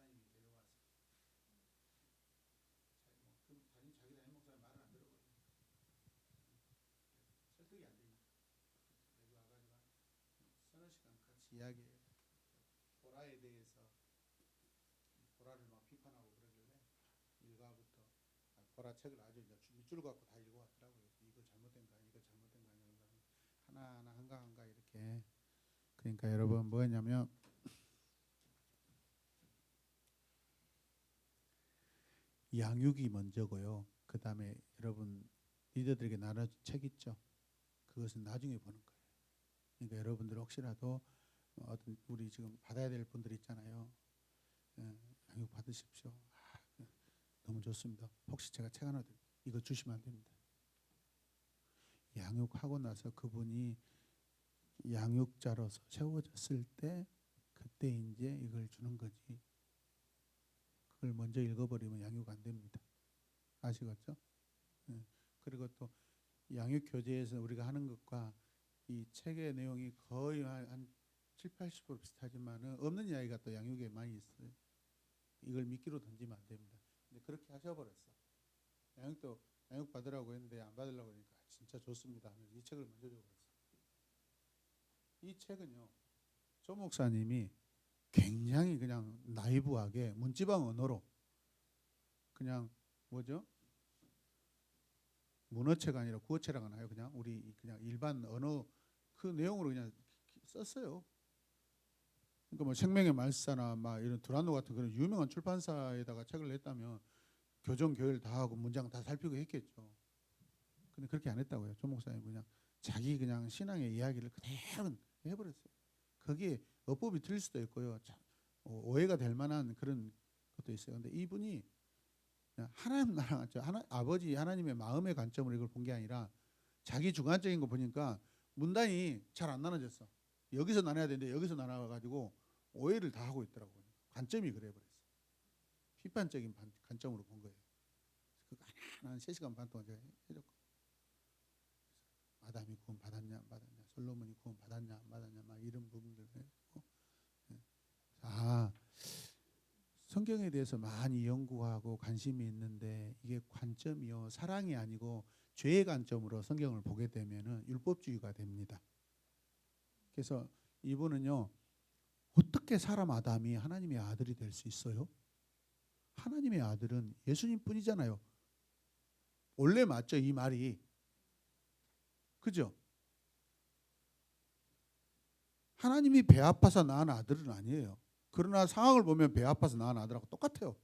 목사님이 데려와서 자기 담임 목사님 말을 안 들어버리니까 설득이 안 되니까 여기 와가지고 서너 시간 같이 이야기해요. 보라에 대해서 보라를 막 비판하고 그러길래 일가부터 보라 책을 아주 이제 밑줄 갖고 다 읽어왔더라고요. 이거 잘못된 거 아니야, 이거 잘못된 거 아니야, 하나하나 한가 이렇게. 그러니까 여러분 뭐였냐면 양육이 먼저고요. 그 다음에 여러분 리더들에게 나눠준 책 있죠. 그것은 나중에 보는 거예요. 그러니까 여러분들 혹시라도 어떤 우리 지금 받아야 될 분들 있잖아요. 양육 받으십시오. 너무 좋습니다. 혹시 제가 책 하나 이거 주시면 안 됩니다. 양육하고 나서 그분이 양육자로서 세워졌을 때 그때 이제 이걸 주는 거지. 그걸 먼저 읽어버리면 양육 안 됩니다. 아시겠죠? 그리고 또 양육 교재에서 우리가 하는 것과 이 책의 내용이 거의 한 70~80% 비슷하지만 없는 이야기가 또 양육에 많이 있어요. 이걸 미끼로 던지면 안 됩니다. 근데 그렇게 하셔버렸어. 양육 받으라고 했는데 안 받으려고 하니까 진짜 좋습니다 하면서 이 책을 먼저 줘버렸어. 이 책은요, 조 목사님이 굉장히 그냥 나이브하게 문지방 언어로 그냥 뭐죠? 문어체가 아니라 구어체라고 하나요? 그냥 우리 그냥 일반 언어 그 내용으로 그냥 썼어요. 그러니까 뭐 생명의 말사나 막 이런 두란노 같은 그런 유명한 출판사에다가 책을 냈다면 교정 교열 다 하고 문장 다 살피고 했겠죠. 근데 그렇게 안 했다고요. 조 목사님 그냥 자기 그냥 신앙의 이야기를 그대로 해버렸어요. 거기에 어법이 틀릴 수도 있고요. 오해가 될 만한 그런 것도 있어요. 근데 이분이 그냥 하나님 나라 아버지 하나님의 마음의 관점으로 이걸 본 게 아니라 자기 주관적인 거 보니까 문단이 잘 안 나눠졌어. 여기서 나눠야 되는데 여기서 나눠가지고 오해를 다 하고 있더라고요. 관점이 그래 버렸어. 비판적인 관점으로 본 거예요. 그거 하나는 3시간 반 동안 제가 해줬고, 아담이 구원 받았냐 안 받았냐, 솔로몬이 구원 받았냐 안 받았냐, 막 이런 부분들을 해주고, 성경에 대해서 많이 연구하고 관심이 있는데 이게 관점이요 사랑이 아니고 죄의 관점으로 성경을 보게 되면은 율법주의가 됩니다. 그래서 이분은요, 어떻게 사람 아담이 하나님의 아들이 될 수 있어요? 하나님의 아들은 예수님뿐이잖아요. 원래 맞죠, 이 말이. 그죠? 하나님이 배 아파서 낳은 아들은 아니에요. 그러나 상황을 보면 배 아파서 낳은 아들하고 똑같아요.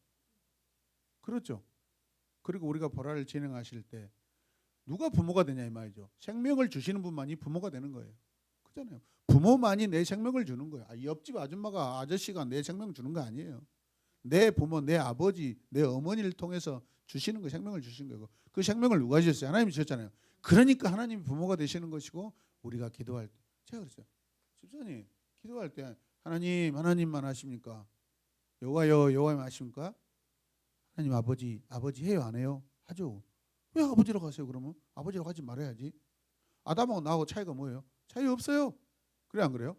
그렇죠? 그리고 우리가 보라를 진행하실 때 누가 부모가 되냐 이 말이죠. 생명을 주시는 분만이 부모가 되는 거예요. 그잖아요. 부모만이 내 생명을 주는 거예요. 옆집 아줌마가 아저씨가 내 생명 주는 거 아니에요. 내 부모, 내 아버지, 내 어머니를 통해서 주시는 거, 생명을 주신 거고, 그 생명을 누가 주셨어요? 하나님이 주셨잖아요. 그러니까 하나님이 부모가 되시는 것이고, 우리가 기도할 때 제가 그랬어요. 집사님 기도할 때 하나님 하나님만 하십니까? 여호와여 여호와만 하십니까? 하나님 아버지 해요 안 해요? 하죠. 왜 아버지라고 하세요? 그러면 아버지라고 하지 말아야지. 아담하고 나하고 차이가 뭐예요? 차이 없어요. 그래 안 그래요?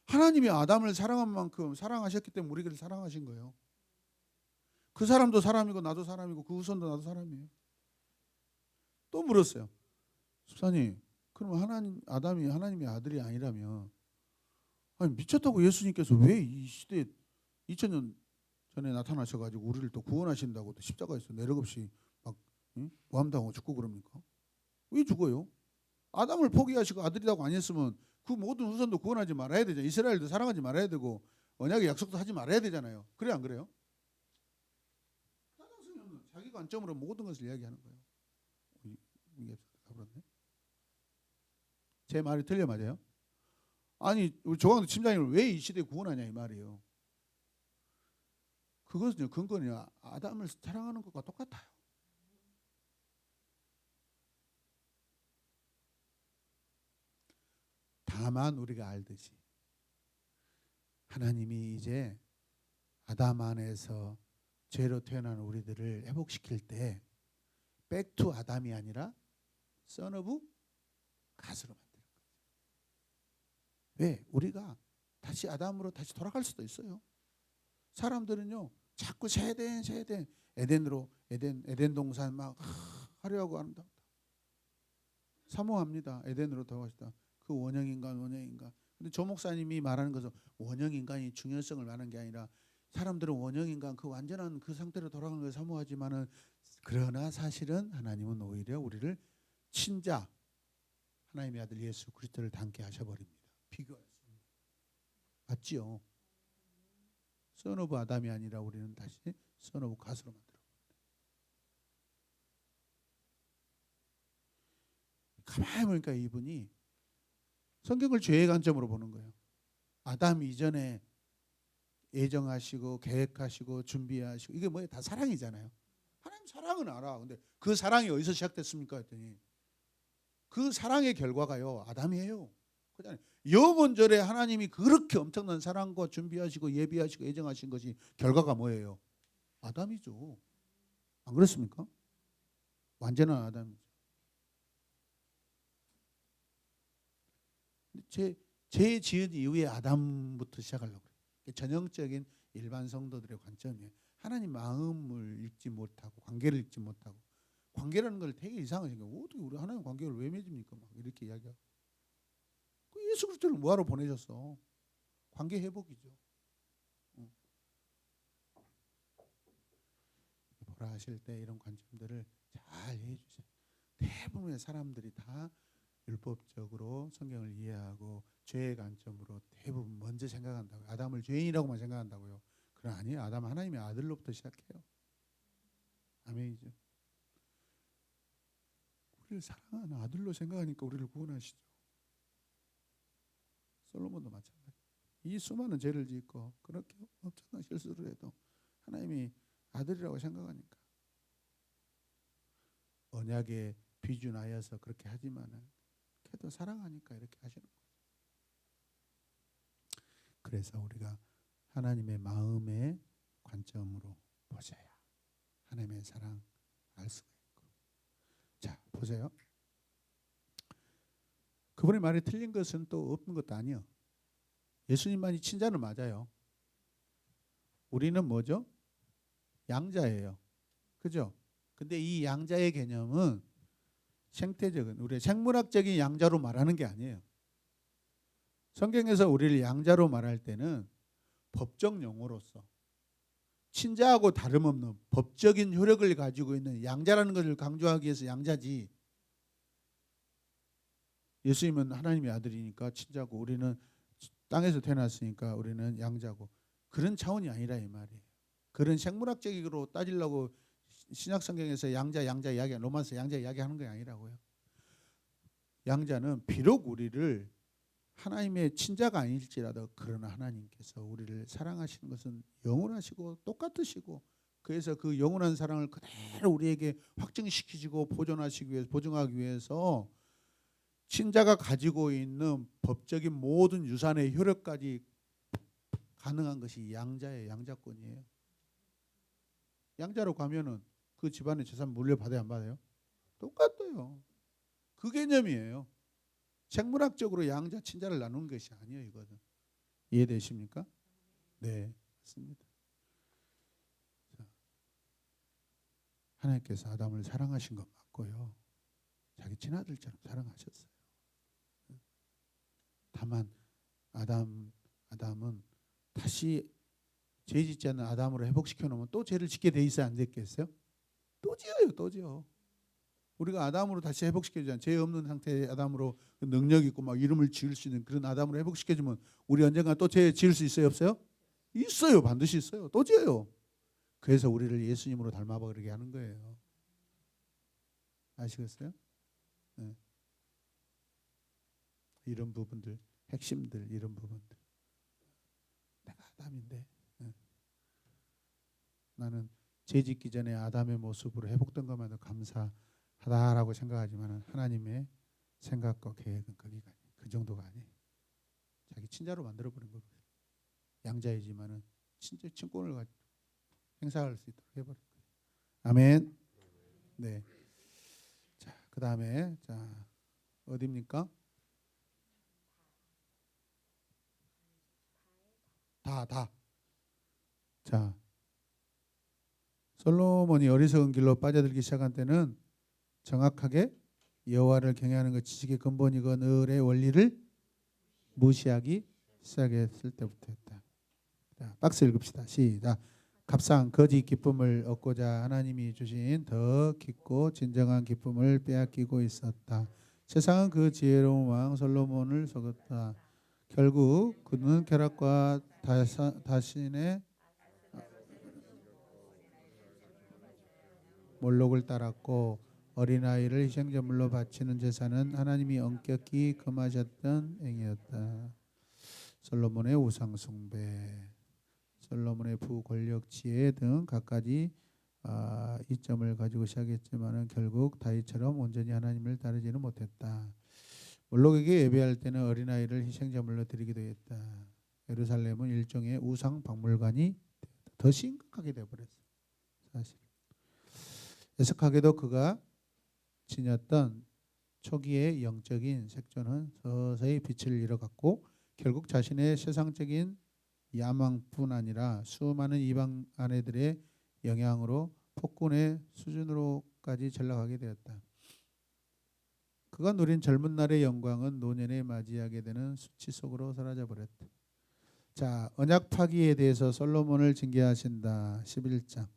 하나님이 아담을 사랑한 만큼 사랑하셨기 때문에 우리를 사랑하신 거예요. 그 사람도 사람이고 나도 사람이고 그 후손도 나도 사람이에요. 또 물었어요. 집사님, 그럼 아담이 하나님의 아들이 아니라면, 아니 미쳤다고 예수님께서 왜 이 시대에 2000년 전에 나타나셔가지고 우리를 또 구원하신다고 또 십자가에서 내력 없이 막 모함당하고 죽고 그럽니까? 왜 죽어요? 아담을 포기하시고 아들이라고 안 했으면 그 모든 후손도 구원하지 말아야 되잖아요. 이스라엘도 사랑하지 말아야 되고 언약의 약속도 하지 말아야 되잖아요. 그래 안 그래요? 타당성이 없는 자기 관점으로 모든 것을 이야기하는 거예요. 이게 가버렸네. 제 말이 틀려 맞아요? 아니 우리 조광도 팀장님을 왜 이 시대에 구원하냐 이 말이에요. 그것은요 근거는요 아담을 사랑하는 것과 똑같아요. 다만 우리가 알듯이 하나님이 이제 아담 안에서 죄로 태어난 우리들을 회복시킬 때 백투 아담이 아니라 선 오브 갓으로 만드는 거죠. 왜? 우리가 다시 아담으로 다시 돌아갈 수도 있어요. 사람들은요 자꾸 세덴 에덴으로 에덴 동산 막 하려고 한다. 사모합니다. 에덴으로 돌아가시다. 그 원형인간. 근데 조 목사님이 말하는 것은 원형인간이 중요성을 말하는 게 아니라 사람들은 원형인간 그 완전한 그 상태로 돌아가는 걸 사모하지만은 그러나 사실은 하나님은 오히려 우리를 친자 하나님의 아들 예수 그리스도를 닮게 하셔버립니다. 비교할 수 없는. 맞지요? 선 오브 아담이 아니라 우리는 다시 선 오브 갓으로 만들어. 가만히 보니까 이분이 성경을 죄의 관점으로 보는 거예요. 아담 이전에 예정하시고 계획하시고 준비하시고 이게 뭐예요? 다 사랑이잖아요. 하나님 사랑은 알아. 근데 그 사랑이 어디서 시작됐습니까? 했더니 그 사랑의 결과가요 아담이에요. 그잖아요. 여번절에 하나님이 그렇게 엄청난 사랑과 준비하시고 예비하시고 예정하신 것이 결과가 뭐예요? 아담이죠. 안 그렇습니까? 완전한 아담이죠. 제 지은 이후에 아담부터 시작하려고 그래요. 전형적인 일반 성도들의 관점이에요. 하나님 마음을 읽지 못하고 관계를 읽지 못하고 관계라는 걸 되게 이상하게 어떻게 우리 하나님 관계를 왜 맺습니까? 막 이렇게 이야기하고 그 예수 그리스도를 뭐하러 보내셨어? 관계 회복이죠. 보라 하실 때 이런 관점들을 잘 해주세요. 대부분의 사람들이 다 율법적으로 성경을 이해하고 죄의 관점으로 대부분 먼저 생각한다고요. 아담을 죄인이라고만 생각한다고요. 그러나 아니에요. 아담 하나님의 아들로부터 시작해요. 아멘이죠. 우리를 사랑하는 아들로 생각하니까 우리를 구원하시죠. 솔로몬도 마찬가지. 이 수많은 죄를 짓고 그렇게 엄청난 실수를 해도 하나님이 아들이라고 생각하니까 언약에 비준하여서 그렇게 하지만은 그래도 사랑하니까 이렇게 하시는 거예요. 그래서 우리가 하나님의 마음의 관점으로 보셔야 하나님의 사랑 알 수가 있고. 자, 보세요. 그분의 말이 틀린 것은 또 없는 것도 아니에요. 예수님만이 친자는 맞아요. 우리는 뭐죠? 양자예요. 그죠? 근데 이 양자의 개념은 생태적인, 우리의 생물학적인 양자로 말하는 게 아니에요. 성경에서 우리를 양자로 말할 때는 법적 용어로서 친자하고 다름없는 법적인 효력을 가지고 있는 양자라는 것을 강조하기 위해서 양자지. 예수님은 하나님의 아들이니까 친자고 우리는 땅에서 태어났으니까 우리는 양자고 그런 차원이 아니라 이 말이에요. 그런 생물학적으로 따지려고 신약 성경에서 양자 이야기, 로마서 양자 이야기하는 게 아니라고요. 양자는 비록 우리를 하나님의 친자가 아닐지라도 그러나 하나님께서 우리를 사랑하시는 것은 영원하시고 똑같으시고 그래서 그 영원한 사랑을 그대로 우리에게 확증시키시고 보증하기 위해서 친자가 가지고 있는 법적인 모든 유산의 효력까지 가능한 것이 양자예요. 양자권이에요. 양자로 가면은 그 집안의 재산 물려받아야 안 받아요? 똑같아요. 그 개념이에요. 생물학적으로 양자, 친자를 나누는 것이 아니에요. 이거는. 이해되십니까? 네, 맞습니다. 자, 하나님께서 아담을 사랑하신 것 맞고요. 자기 친아들처럼 사랑하셨어요. 다만 아담은 다시 죄 짓지 않는 아담으로 회복시켜 놓으면 또 죄를 짓게 돼 있어야 안 됐겠어요? 또 지어요, 또 지어. 우리가 아담으로 다시 회복시켜주잖아요. 죄 없는 상태의 아담으로 능력 있고 막 이름을 지을 수 있는 그런 아담으로 회복시켜주면 우리 언젠가 또 죄 지을 수 있어요, 없어요? 있어요, 반드시 있어요. 또 지어요. 그래서 우리를 예수님으로 닮아버리게 하는 거예요. 아시겠어요? 네. 이런 부분들, 핵심들, 이런 부분들. 내가 아담인데 나는 죄 짓기 전에 아담의 모습으로 회복된 것만도 감사하다라고 생각하지만 하나님의 생각과 계획은 거기가 아니에요. 그 정도가 아니에요. 자기 친자로 만들어버린 거거든요. 양자이지만은 친권을 행사할 수 있도록 해버린 거예요. 아멘. 네. 자, 그 다음에 자 어디입니까? 다. 자, 솔로몬이 어리석은 길로 빠져들기 시작한 때는 정확하게 여호와를 경외하는 것 지식의 근본이건 을의 원리를 무시하기 시작했을 때부터였다. 자, 박스 읽읍시다. 시작. 값상 거짓 기쁨을 얻고자 하나님이 주신 더 깊고 진정한 기쁨을 빼앗기고 있었다. 세상은 그 지혜로운 왕 솔로몬을 속였다. 결국 그는 쾌락과 다신의 몰록을 따랐고 어린아이를 희생제물로 바치는 제사는 하나님이 엄격히 금하셨던 행위였다. 솔로몬의 우상숭배, 솔로몬의 부권력 지혜 등 갖가지 이점을 가지고 시작했지만 결국 다윗처럼 온전히 하나님을 따르지는 못했다. 몰록에게 예배할 때는 어린아이를 희생제물로 드리기도 했다. 예루살렘은 일종의 우상 박물관이 더 심각하게 되어버렸어. 사실 애석하게도 그가 지녔던 초기의 영적인 색조는 서서히 빛을 잃어갔고 결국 자신의 세상적인 야망뿐 아니라 수많은 이방 아내들의 영향으로 폭군의 수준으로까지 전락하게 되었다. 그가 누린 젊은 날의 영광은 노년에 맞이하게 되는 수치 속으로 사라져 버렸다. 자, 언약 파기에 대해서 솔로몬을 징계하신다. 11장.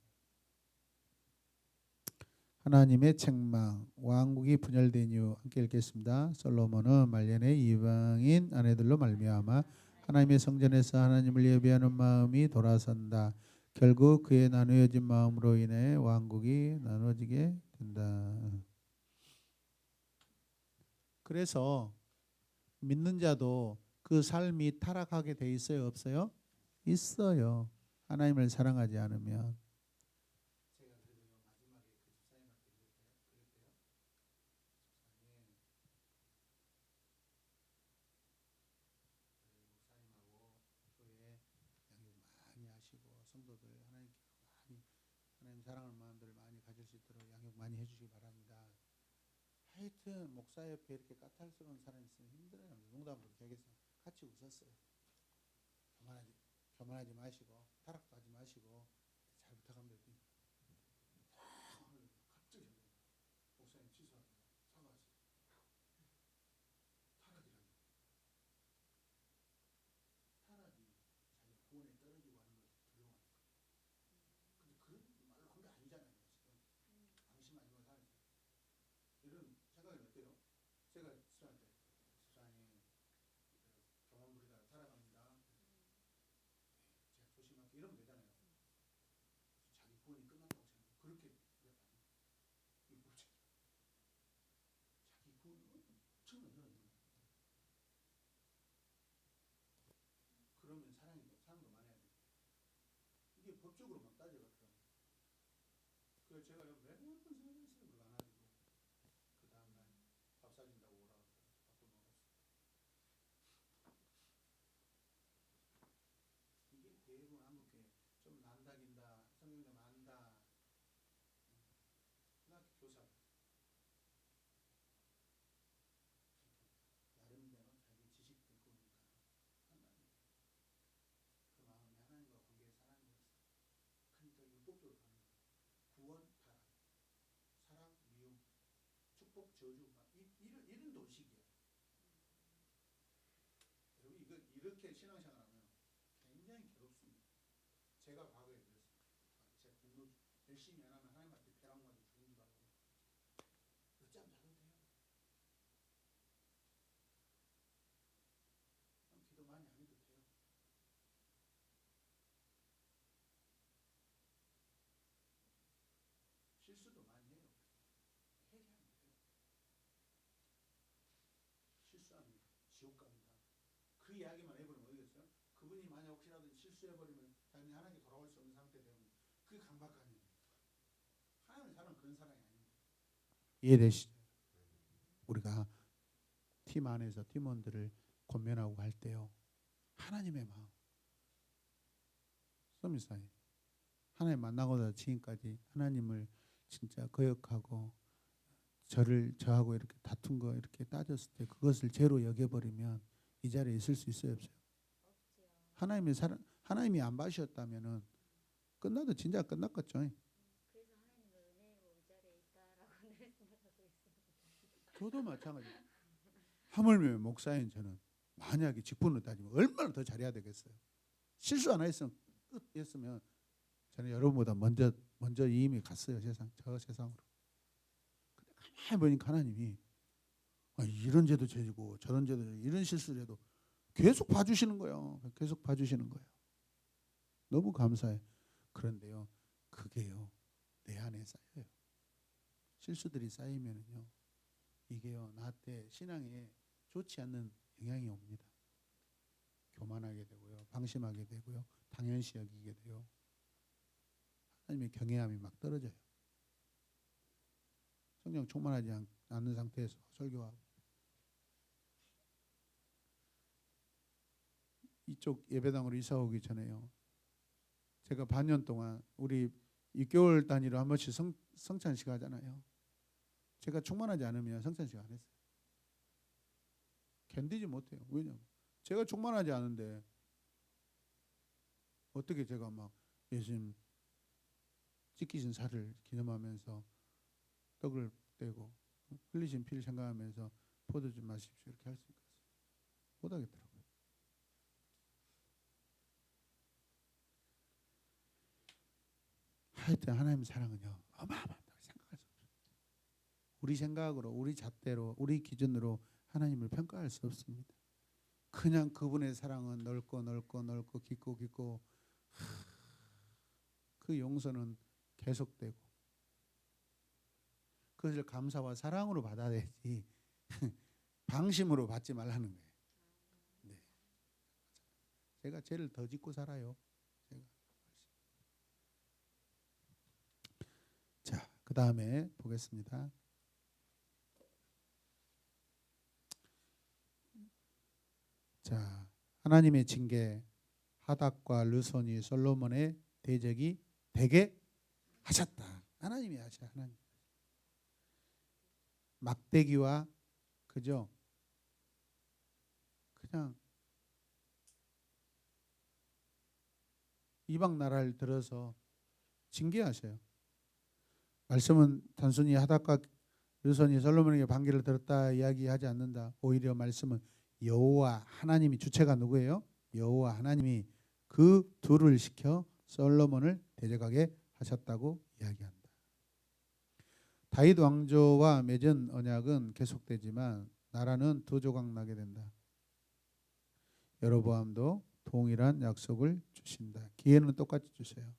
하나님의 책망, 왕국이 분열된 이유 함께 읽겠습니다. 솔로몬은 말년에 이방인 아내들로 말미암아 하나님의 성전에서 하나님을 예배하는 마음이 돌아선다. 결국 그의 나누어진 마음으로 인해 왕국이 나눠지게 된다. 그래서 믿는 자도 그 삶이 타락하게 돼 있어요, 없어요? 있어요. 하나님을 사랑하지 않으면. 제가 그래도 마지막에 그 집사님한테 그랬대요. 집사님, 목사님하고 교회 양육 많이 하시고 성도들 하나님께 많이 하나님 사랑하는 마음들을 많이 가질 수 있도록 양육 많이 해주시기 바랍니다. 하여튼 목사 옆에 이렇게 까탈스러운 사람이 있으면 힘들어요. 농담으로 객에서 같이 웃었어요. 교만하지 마시고 타락도 하지 마시고 잘 부탁합니다. 갑자기 목사님 취소합니다. 사과하세요. 타락이라니. 타락이 자기 구원에 떨어지고 하는 걸 두려워하니까. 근데 그런 말로 한 게 아니잖아요. 지금 방심하지 마 사는 이런 생각이 어때요? 제가 집사한테 집사님 교만 부리다가 타락합니다. 제가 조심할게 이러면 되잖아요. 자기 구원이 끝났다고 생각해. 그렇게 이게 뭐지? 자기 구원은 엄청난 일이에요. 그러면 사랑도 많아야 돼. 이게 법적으로 막 따져봤더라고. 그래서 제가 몇 번 생각했어요. 그거 안 하지고 그 다음날 밥 사준다고 오라고 밥도 먹었어. 이게 대부분 한국교회 좀 난다긴다 성경 좀 안다 초등학교 교사 나름대로 자기 지식도 있고 그러니까 한다는 그 마음이 하나님과 관계에 사랑이 있어. 그러니까 율법적으로 가는 거야. 구원, 타락, 사랑, 미움, 축복, 저주 이런 도식이야. 여러분 이거 이렇게 신앙생활하면 굉장히 괴롭습니다. 제가 과거에 그랬어요. 제가 공부 열심히 안 하면 하나님한테 벼락맞아 죽은 줄 알고 늦잠 자도 돼요. 기도 많이 안 해도 돼요. 실수도 많이 해요. 회개하면 돼요. 실수하면 지옥 갑니다. 그 이야기만 해버리면 어디겠어요? 그분이 만약 혹시라도 실수해버리면 자기는 하나님께 돌아올 수 없는 상태 되면 그게 강박관념이에요. 하나님의 사랑은 그런 사랑이 아닙니다. 이해되시죠? 우리가 팀 안에서 팀원들을 권면하고 할 때요. 하나님의 마음. 서밋사이 하나님 만나고자 지금까지 하나님을 진짜 거역하고 저하고 이렇게 다툰 거 이렇게 따졌을 때 그것을 죄로 여겨버리면 이 자리에 있을 수 있어요, 없어요? 하나님이 안 봐주셨다면은 끝나도 진짜 끝났겠죠. 그래서 하나님은 은혜로 이 자리에 있다라고 늘 생각하고 있습니다. 저도 마찬가지. 하물며 목사인 저는 만약에 직분을 따지면 얼마나 더 잘해야 되겠어요. 실수 하나 했으면 끝이었으면 저는 여러분보다 먼저 이미 갔어요. 저 세상으로. 근데 가만히 보니까 하나님이 이런 죄도 죄지고 저런 죄도 죄지고 이런 실수를 해도 계속 봐주시는 거예요. 계속 봐주시는 거예요. 너무 감사해. 그런데요, 그게요 내 안에 쌓여요. 실수들이 쌓이면은요, 이게요 나한테 신앙에 좋지 않는 영향이 옵니다. 교만하게 되고요, 방심하게 되고요, 당연시 여기게 돼요. 하나님의 경외함이 막 떨어져요. 성령 충만하지 않는 상태에서 설교하고 이쪽 예배당으로 이사 오기 전에요. 제가 반년 동안 우리 6개월 단위로 한 번씩 성찬식 하잖아요. 제가 충만하지 않으면 성찬식 안 했어요. 견디지 못해요. 왜냐면 제가 충만하지 않은데 어떻게 제가 막 예수님 찢기신 살을 기념하면서 떡을 떼고 흘리신 피를 생각하면서 포도 좀 마십시오 이렇게 할 수 있겠어요? 못 하겠더라고요. 하여튼 하나님의 사랑은요 어마어마하다고 생각할 수 없어요. 우리 생각으로 우리 잣대로 우리 기준으로 하나님을 평가할 수 없습니다. 그냥 그분의 사랑은 넓고 깊고 그 용서는 계속되고 그것을 감사와 사랑으로 받아야지 방심으로 받지 말라는 거예요. 네. 제가 죄를 더 짓고 살아요. 제가. 자, 그 다음에 보겠습니다. 자, 하나님의 징계 하닥과 르손이 솔로몬의 대적이 되게 하셨다. 하나님이 하셔. 하나님. 막대기와 그죠? 그냥 이방 나라를 들어서 징계하셔요. 말씀은 단순히 하닥과 르손이 솔로몬에게 반기를 들었다 이야기하지 않는다. 오히려 말씀은 여호와 하나님이 주체가 누구예요? 여호와 하나님이 그 둘을 시켜 솔로몬을 대적하게 하셨다고 이야기한다. 다윗 왕조와 맺은 언약은 계속되지만 나라는 두 조각 나게 된다. 여로보암도 동일한 약속을 주신다. 기회는 똑같이 주세요.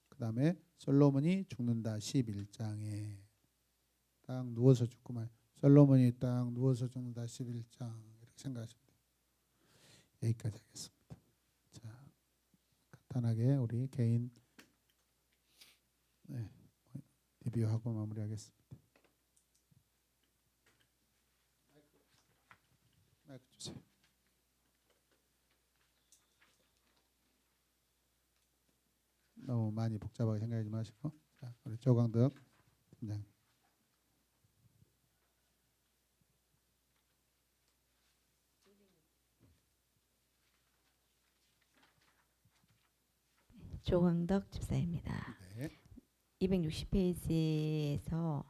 그 다음에 솔로몬이 죽는다. 11장에 딱 누워서 죽구만. 솔로몬이 딱 누워서 죽는다. 11장 이렇게 생각하시면 돼요. 여기까지 하겠습니다. 자, 간단하게 우리 개인 리뷰하고 마무리하겠습니다. 마이크 주세요. 너무 많이 복잡하게 생각하지 마시고, 자, 우리 조광덕 팀장. 조광덕 집사입니다. 네. 260페이지에서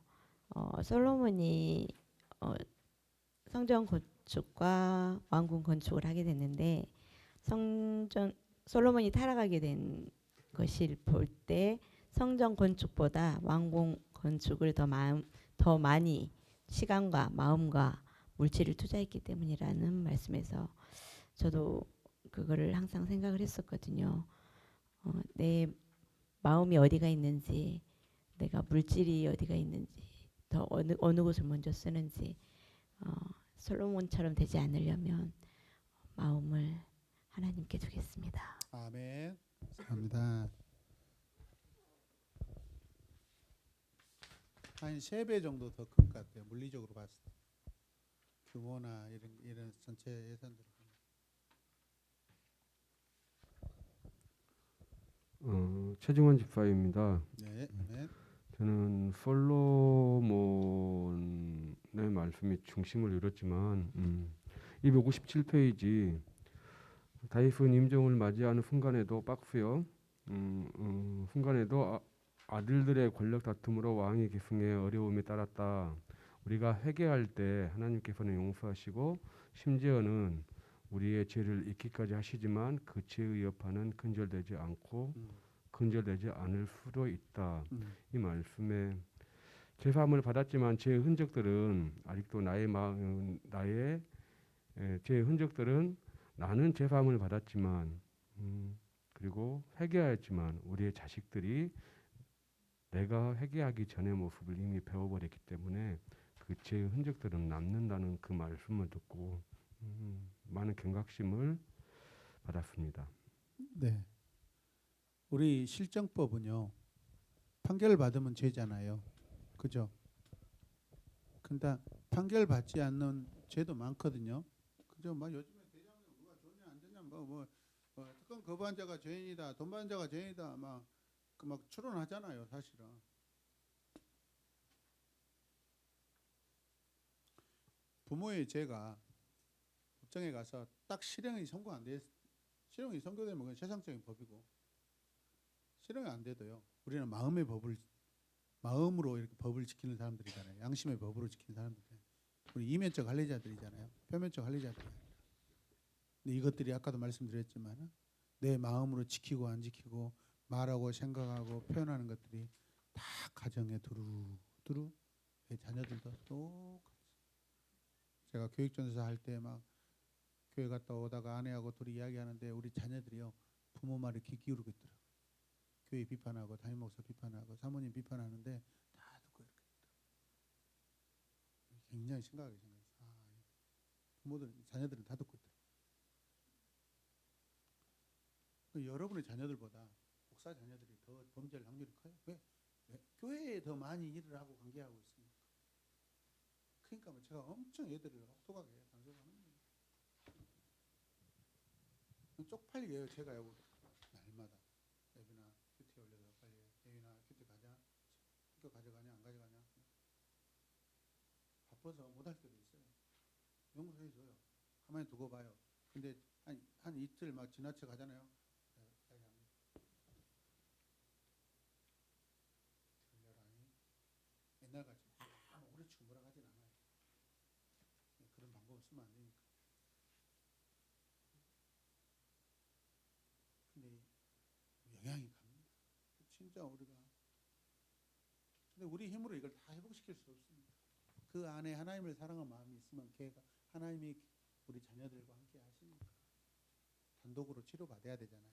솔로몬이 성전 건축과 왕궁 건축을 하게 됐는데 솔로몬이 타락하게 된 것을 볼 때 성전 건축보다 왕궁 건축을 더 많이 시간과 마음과 물질을 투자했기 때문이라는 말씀에서 저도 그거를 항상 생각을 했었거든요. 내 마음이 어디가 있는지, 내가 물질이 어디가 있는지, 더 어느 곳을 먼저 쓰는지, 솔로몬처럼 되지 않으려면 마음을 하나님께 두겠습니다. 아멘. 감사합니다. 한 3배 정도 더 큰 것 같아요. 물리적으로 봤을 때. 규모나 이런 전체 예산들을 최중원 집사입니다. 네, 아멘. 저는 솔로몬의 말씀이 중심을 이뤘지만 257페이지 다윗은 임종을 맞이하는 순간에도 박스요. 순간에도 아들들의 권력 다툼으로 왕의 계승에 어려움이 따랐다. 우리가 회개할 때 하나님께서는 용서하시고 심지어는 우리의 죄를 잊기까지 하시지만 그 죄의 여파는 근절되지 않고 근절되지 않을 수도 있다. 이 말씀에 죄사함을 받았지만 죄의 흔적들은 아직도 나의 죄의 흔적들은 나는 죄사함을 받았지만 그리고 회개하였지만 우리의 자식들이 내가 회개하기 전의 모습을 이미 배워버렸기 때문에 그 죄의 흔적들은 남는다는 그 말씀을 듣고 많은 경각심을 받았습니다. 네. 우리 실정법은요. 판결 받으면 죄잖아요. 그죠? 근데 판결 받지 않는 죄도 많거든요. 그죠? 막 요즘에 대장은 누가 좋냐 안 좋냐 특권 거부한 자가 죄인이다. 돈 받은 자가 죄인이다. 막 추론하잖아요, 사실은. 부모의 죄가 법정에 가서 딱 실형이 선고 안 돼. 실형이 선고되면 그건 세상적인 법이고 실형이 안 돼도요. 우리는 마음으로 이렇게 법을 지키는 사람들이잖아요. 양심의 법으로 지키는 사람들이잖아요. 우리 이면적 할례자들이잖아요. 표면적 할례자들. 근데 이것들이 아까도 말씀드렸지만 내 마음으로 지키고 안 지키고 말하고 생각하고 표현하는 것들이 다 가정에 두루두루 내 자녀들도 똑같이. 제가 교육전도사 할 때 막 교회 갔다 오다가 아내하고 둘이 이야기하는데 우리 자녀들이요 부모 말에 귀 기울이고 있더라고요. 교회 비판하고 담임 목사 비판하고 사모님 비판하는데 다 듣고 이렇게 있더라고요. 굉장히 심각하게 생각했어요. 부모들 자녀들은 다 듣고 있다. 여러분의 자녀들보다 목사 자녀들이 더 범죄할 확률이 커요. 왜? 교회에 더 많이 일을 하고 관계하고 있으니까. 그러니까 뭐 제가 엄청 애들을 혹독하게 단속하는 거예요. 쪽팔리게 해요. 제가 여보 날마다 예비나 큐티 올려서 빨리 예비나 큐티 가자. 학교 가져가냐 안 가져가냐. 바빠서 못할 때도 있어요. 용서해줘요. 가만히 두고 봐요. 근데 한 이틀 막 지나쳐 가잖아요. 빨리 합니다. 들려라니. 옛날같이 오래 치고 뭐라 하진 않아요. 그런 방법을 쓰면 안 되니까. 근데 영향이 갑니다. 진짜 우리가. 근데 우리 힘으로 이걸 다 회복시킬 수 없습니다. 그 안에 하나님을 사랑하는 마음이 있으면 걔가 하나님이 우리 자녀들과 함께 하시니까 단독으로 치료받아야 되잖아요.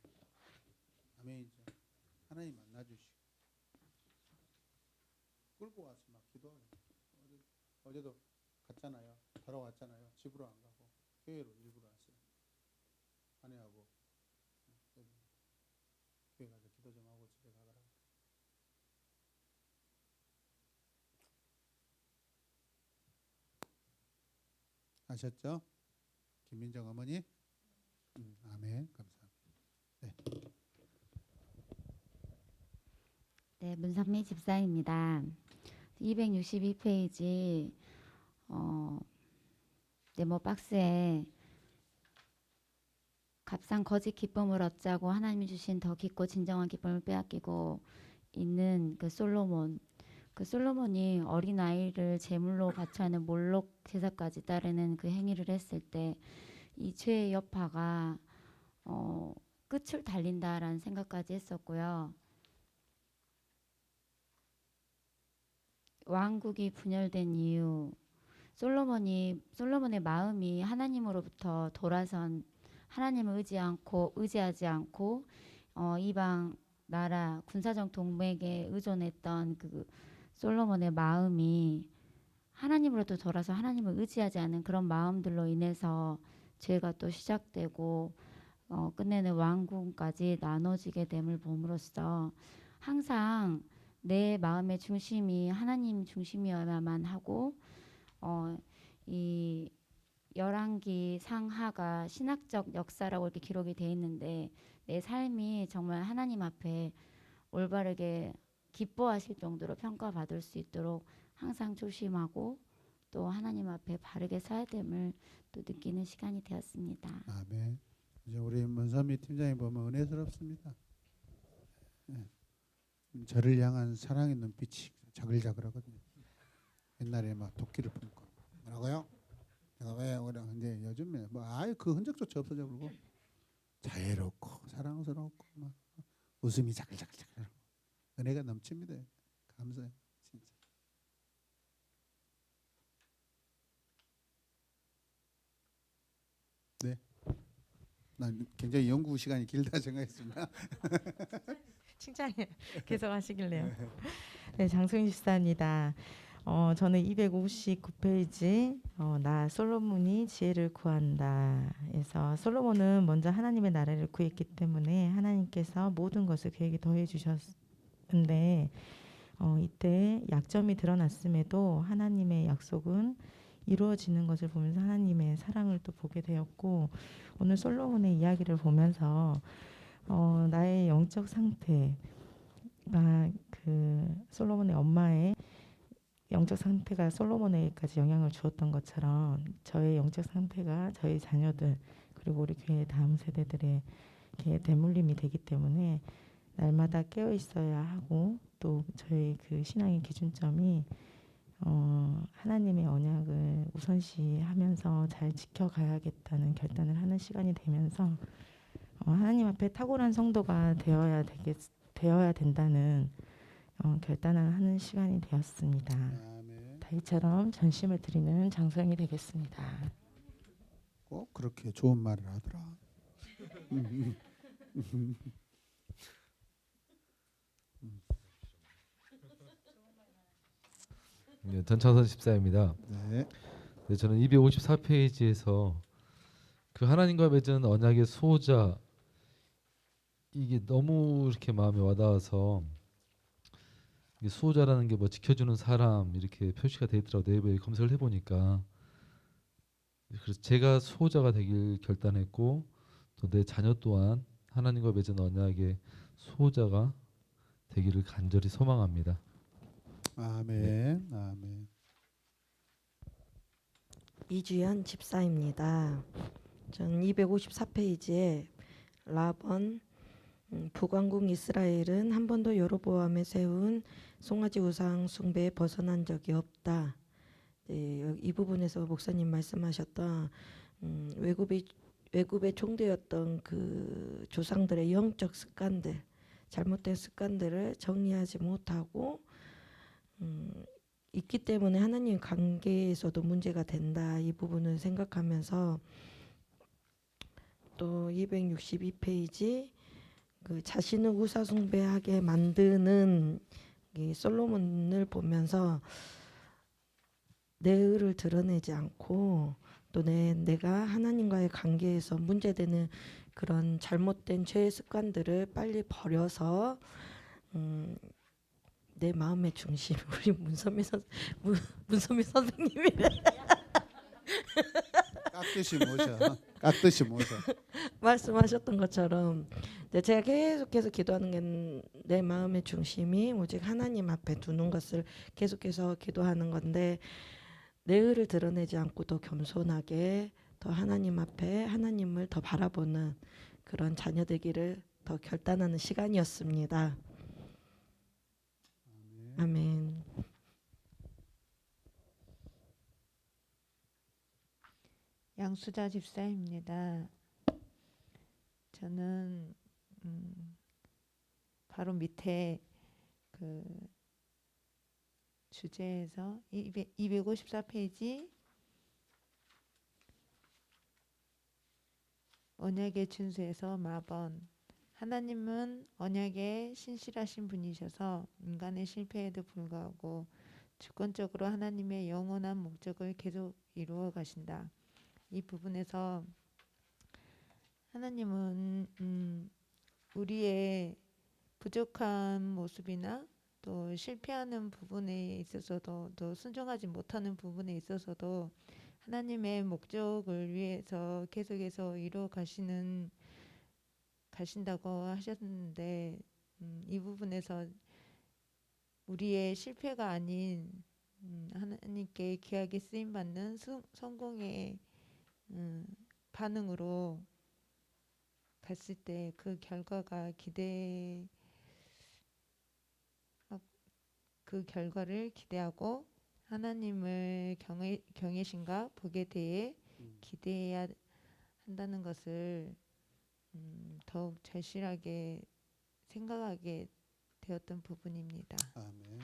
아멘이죠. 하나님 만나주시고 끌고 와서 막 기도하고 어제도 갔잖아요. 돌아왔잖아요. 집으로 안 가고 교회로 일부러 왔어요. 아내하고 교회 가서 기도 좀 하고 집에 가거라. 아셨죠? 김민정 어머니? 아멘. 감사합니다. 네, 문선미 집사입니다. 262페이지 네모 박스에 값싼 거짓 기쁨을 얻자고 하나님이 주신 더 깊고 진정한 기쁨을 빼앗기고 있는 그 솔로몬. 그 솔로몬이 어린 아이를 제물로 바쳐하는 몰록 제사까지 따르는 그 행위를 했을 때 이 죄의 여파가 끝을 달린다라는 생각까지 했었고요. 왕국이 분열된 이유, 솔로몬의 마음이 하나님으로부터 돌아선, 하나님을 의지하지 않고 이방 나라 군사적 동맹에 의존했던 그 솔로몬의 마음이 하나님으로부터 돌아서 하나님을 의지하지 않는 그런 마음들로 인해서 죄가 또 시작되고 끝내는 왕국까지 나눠지게 됨을 봄으로써 항상 내 마음의 중심이 하나님 중심이어야만 하고 이 열왕기 상하가 신학적 역사라고 이렇게 기록이 돼 있는데 내 삶이 정말 하나님 앞에 올바르게 기뻐하실 정도로 평가받을 수 있도록 항상 조심하고 또 하나님 앞에 바르게 서야 됨을 또 느끼는 시간이 되었습니다. 아멘. 이제 우리 문선미 팀장이 보면 은혜스럽습니다. 저를 향한 사랑의 눈빛이 자글자글하거든요. 옛날에 막 도끼를 품고 뭐라고요? 내가 왜 그래? 근데 요즘에 뭐 아예 그 흔적조차 없어져 버리고 자애롭고 사랑스럽고 막 웃음이 자글자글자글 은혜가 넘칩니다. 감사해요. 진짜. 네. 난 굉장히 연구 시간이 길다 생각했습니다. 칭찬이에요. 계속 하시길래요. 네, 장승희 집사입니다. 저는 259페이지 나 솔로몬이 지혜를 구한다에서 솔로몬은 먼저 하나님의 나라를 구했기 때문에 하나님께서 모든 것을 그에게 더해 주셨는데 이때 약점이 드러났음에도 하나님의 약속은 이루어지는 것을 보면서 하나님의 사랑을 또 보게 되었고 오늘 솔로몬의 이야기를 보면서 나의 영적 상태가 그 솔로몬의 엄마의 영적 상태가 솔로몬에게까지 영향을 주었던 것처럼 저의 영적 상태가 저희 자녀들 그리고 우리 교회 다음 세대들에게 대물림이 되기 때문에 날마다 깨어 있어야 하고 또 저희 그 신앙의 기준점이 하나님의 언약을 우선시하면서 잘 지켜가야겠다는 결단을 하는 시간이 되면서 하나님 앞에 탁월한 성도가 되어야 된다는 결단을 하는 시간이 되었습니다. 아멘. 다윗처럼 전심을 드리는 장성이 되겠습니다. 꼭 그렇게 좋은 말을 하더라. 네, 전창선 집사입니다. 네. 네, 저는 254페이지에서 그 하나님과 맺은 언약의 수호자 이게 너무 이렇게 마음에 와닿아서 이게 수호자라는 게 뭐 지켜주는 사람 이렇게 표시가 돼 있더라고요. 네이버에 검색을 해보니까. 그래서 제가 수호자가 되길 결단했고 또 내 자녀 또한 하나님과 맺은 언약의 수호자가 되기를 간절히 소망합니다. 아멘. 아멘. 이주연 집사입니다. 전 254페이지에 라번 북왕국 이스라엘은 한 번도 여로보암에 세운 송아지 우상 숭배에 벗어난 적이 없다. 네, 이 부분에서 목사님 말씀하셨던 외굽의 총대였던 그 조상들의 영적 습관들, 잘못된 습관들을 정리하지 못하고 있기 때문에 하나님 관계에서도 문제가 된다. 이 부분을 생각하면서 또 262페이지 그 자신을 우사숭배하게 만드는 이 솔로몬을 보면서 내 의를 드러내지 않고 또 내가 하나님과의 관계에서 문제되는 그런 잘못된 죄의 습관들을 빨리 버려서 내 마음의 중심 우리 문선미 선생님이 깍듯이 모셔. 깍듯이 모셔. 말씀하셨던 것처럼 제가 계속해서 기도하는 게 내 마음의 중심이 오직 하나님 앞에 두는 것을 계속해서 기도하는 건데 내 의를 드러내지 않고 더 겸손하게 더 하나님 앞에 하나님을 더 바라보는 그런 자녀 되기를 더 결단하는 시간이었습니다. 아멘. 양수자 집사입니다. 저는 바로 밑에 그 주제에서 254페이지 언약의 준수에서 마번 하나님은 언약에 신실하신 분이셔서 인간의 실패에도 불구하고 주권적으로 하나님의 영원한 목적을 계속 이루어 가신다. 이 부분에서 하나님은 우리의 부족한 모습이나 또 실패하는 부분에 있어서도 또 순종하지 못하는 부분에 있어서도 하나님의 목적을 위해서 계속해서 이루어 가신다고 하셨는데 이 부분에서 우리의 실패가 아닌 하나님께 귀하게 쓰임 받는 성공의 반응으로 갔을 때 그 결과가 그 결과를 기대하고 하나님을 경외심과 복에 대해 기대해야 한다는 것을 더욱 절실하게 생각하게 되었던 부분입니다. 아멘.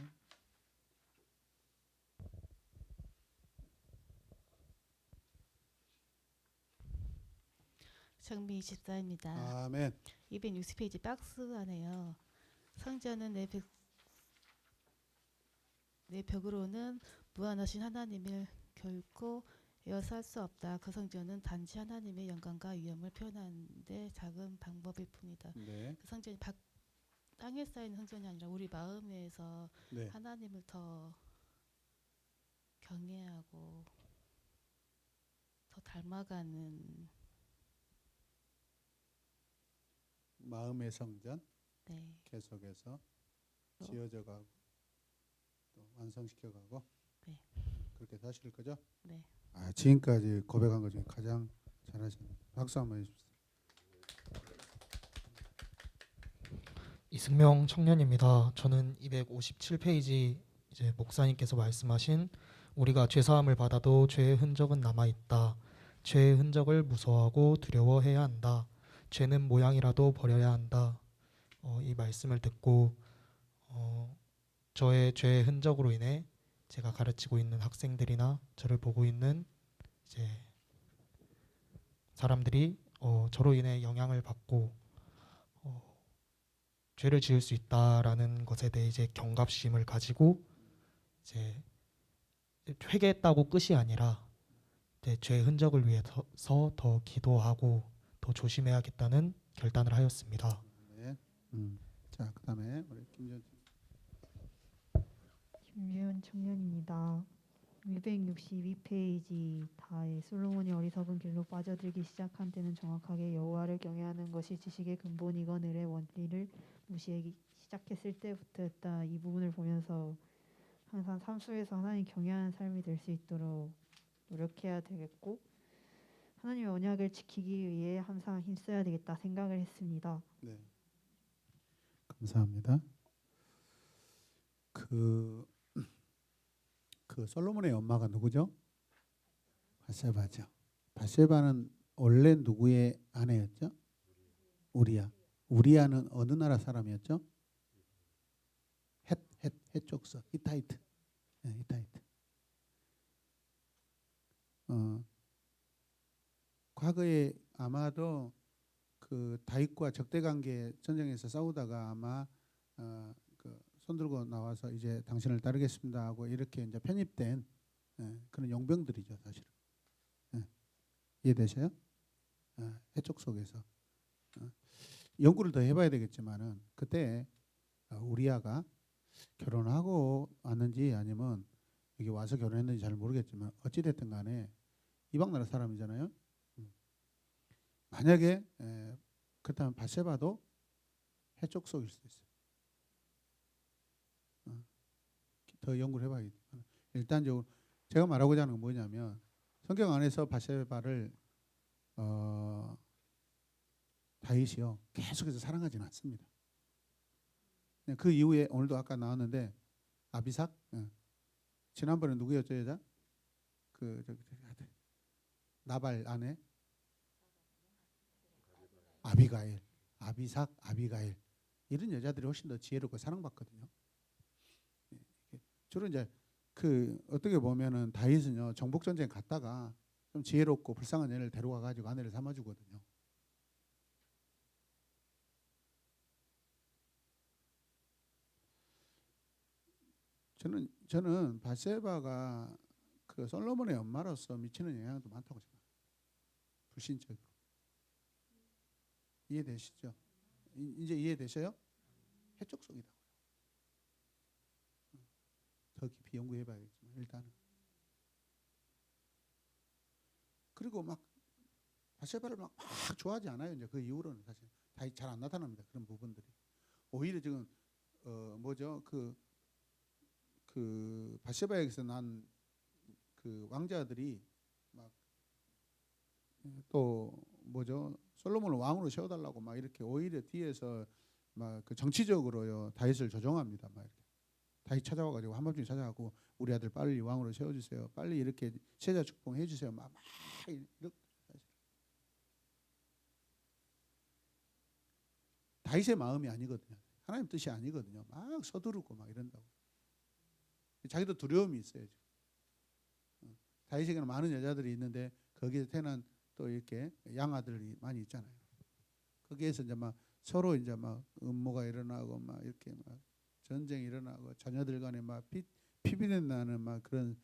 정미 24입니다. 아멘. 260페이지 박스 안에요. 성전은 내 벽으로는 무한하신 하나님을 결코 에워쌀 수 없다. 그 성전은 단지 하나님의 영광과 위엄을 표현하는 데 작은 방법일 뿐이다. 네. 그 성전이 땅에 쌓이는 성전이 아니라 우리 마음에서 네. 하나님을 더 경외하고 더 닮아가는 마음의 성전 네. 계속해서 또. 지어져 가고 또 완성시켜 가고 네. 그렇게 사실 거죠? 네. 지금까지 고백한 것 중에 가장 잘하셨네요. 박수 한번 해주세요. 이승명 청년입니다. 저는 257페이지 이제 목사님께서 말씀하신 우리가 죄사함을 받아도 죄의 흔적은 남아 있다. 죄의 흔적을 무서워하고 두려워해야 한다. 죄는 모양이라도 버려야 한다. 이 말씀을 듣고 저의 죄의 흔적으로 인해 제가 가르치고 있는 학생들이나 저를 보고 있는 이제 사람들이 저로 인해 영향을 받고 죄를 지을 수 있다라는 것에 대해 이제 경각심을 가지고 이제 회개했다고 끝이 아니라 죄 흔적을 위해서 더 기도하고 더 조심해야겠다는 결단을 하였습니다. 네. 자, 그다음에 우리 김전 김유현 청년입니다. 262페이지 다에 솔로몬이 어리석은 길로 빠져들기 시작한 때는 정확하게 여호와를 경외하는 것이 지식의 근본이거늘의 원리를 무시하기 시작했을 때부터였다. 이 부분을 보면서 항상 삶 속에서 하나님 경외하는 삶이 될 수 있도록 노력해야 되겠고 하나님의 언약을 지키기 위해 항상 힘써야 되겠다 생각을 했습니다. 네. 감사합니다. 그 솔로몬의 엄마가 누구죠? 바세바죠. 바세바는 원래 누구의 아내였죠? 우리야. 우리야는 어느 나라 사람이었죠? 헷 족속 히타이트. 네, 히타이트. 과거에 아마도 그 다윗과 적대관계 전쟁에서 싸우다가 아마 그 손들고 나와서 이제 당신을 따르겠습니다 하고 이렇게 이제 편입된 그런 용병들이죠, 사실은. 이해되세요? 해적 속에서 연구를 더 해봐야 되겠지만은 그때 우리아가 결혼하고 왔는지 아니면 여기 와서 결혼했는지 잘 모르겠지만 어찌 됐든 간에 이방 나라 사람이잖아요. 만약에 그렇다면 바세바도 해적 속일 수도 있어요. 더 연구를 해봐야겠지만 일단적으로 제가 말하고자 하는 건 뭐냐면 성경 안에서 바세바를 다윗이요 계속해서 사랑하지는 않습니다. 그 이후에 오늘도 아까 나왔는데 아비삭 지난번에 누구였죠 여자? 그 나발 아내 아비가일, 아비삭, 아비가일 이런 여자들이 훨씬 더 지혜롭고 사랑받거든요. 주로 이제 그 어떻게 보면은 다윗은요 정복 전쟁 갔다가 좀 지혜롭고 불쌍한 애를 데려와 가지고 아내를 삼아주거든요. 저는 바세바가 그 솔로몬의 엄마로서 미치는 영향도 많다고 생각해요. 불신적으로. 이해되시죠? 이제 이해되셔요? 해적 속이다고요. 더 깊이 연구해봐야겠지만 일단은. 그리고 막 바세바를 막 좋아하지 않아요. 이제 그 이후로는 사실 잘 안 나타납니다. 그런 부분들이. 오히려 지금 뭐죠? 그 바세바에게서 난 그 왕자들이 막 또 뭐죠? 솔로몬을 왕으로 세워달라고 막 이렇게 오히려 뒤에서 막 그 정치적으로요 다윗을 조종합니다. 막 이렇게 다윗 찾아와가지고 한밤중에 찾아가고 우리 아들 빨리 왕으로 세워주세요. 빨리 이렇게 세자 축복해 주세요. 막 이렇게 다윗의 마음이 아니거든요. 하나님 뜻이 아니거든요. 막 서두르고 막 이런다고. 자기도 두려움이 있어요. 다윗에게는 많은 여자들이 있는데 거기에 태어난 또 이렇게 양아들이 많이 있잖아요. 거기에서 이제 막 서로 이제 막 음모가 일어나고 막 이렇게 막 전쟁이 일어나고 자녀들 간에 막 피비린내 나는 막 그런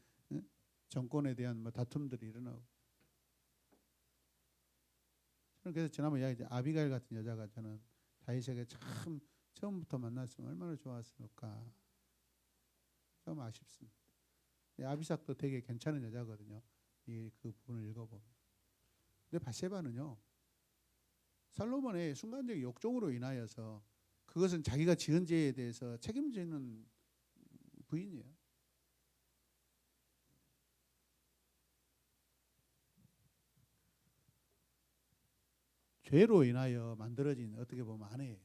정권에 대한 뭐 다툼들이 일어나고. 저는 그래서 지난번 이야기 아비가일 같은 여자가 저는 다윗에게 참 처음부터 만났으면 얼마나 좋았을까. 좀 아쉽습니다. 아비삭도 되게 괜찮은 여자거든요. 그 부분을 읽어보면. 근데 바세바는요. 솔로몬의 순간적 욕종으로 인하여서 그것은 자기가 지은 죄에 대해서 책임지는 부인이에요. 죄로 인하여 만들어진 어떻게 보면 아내예요.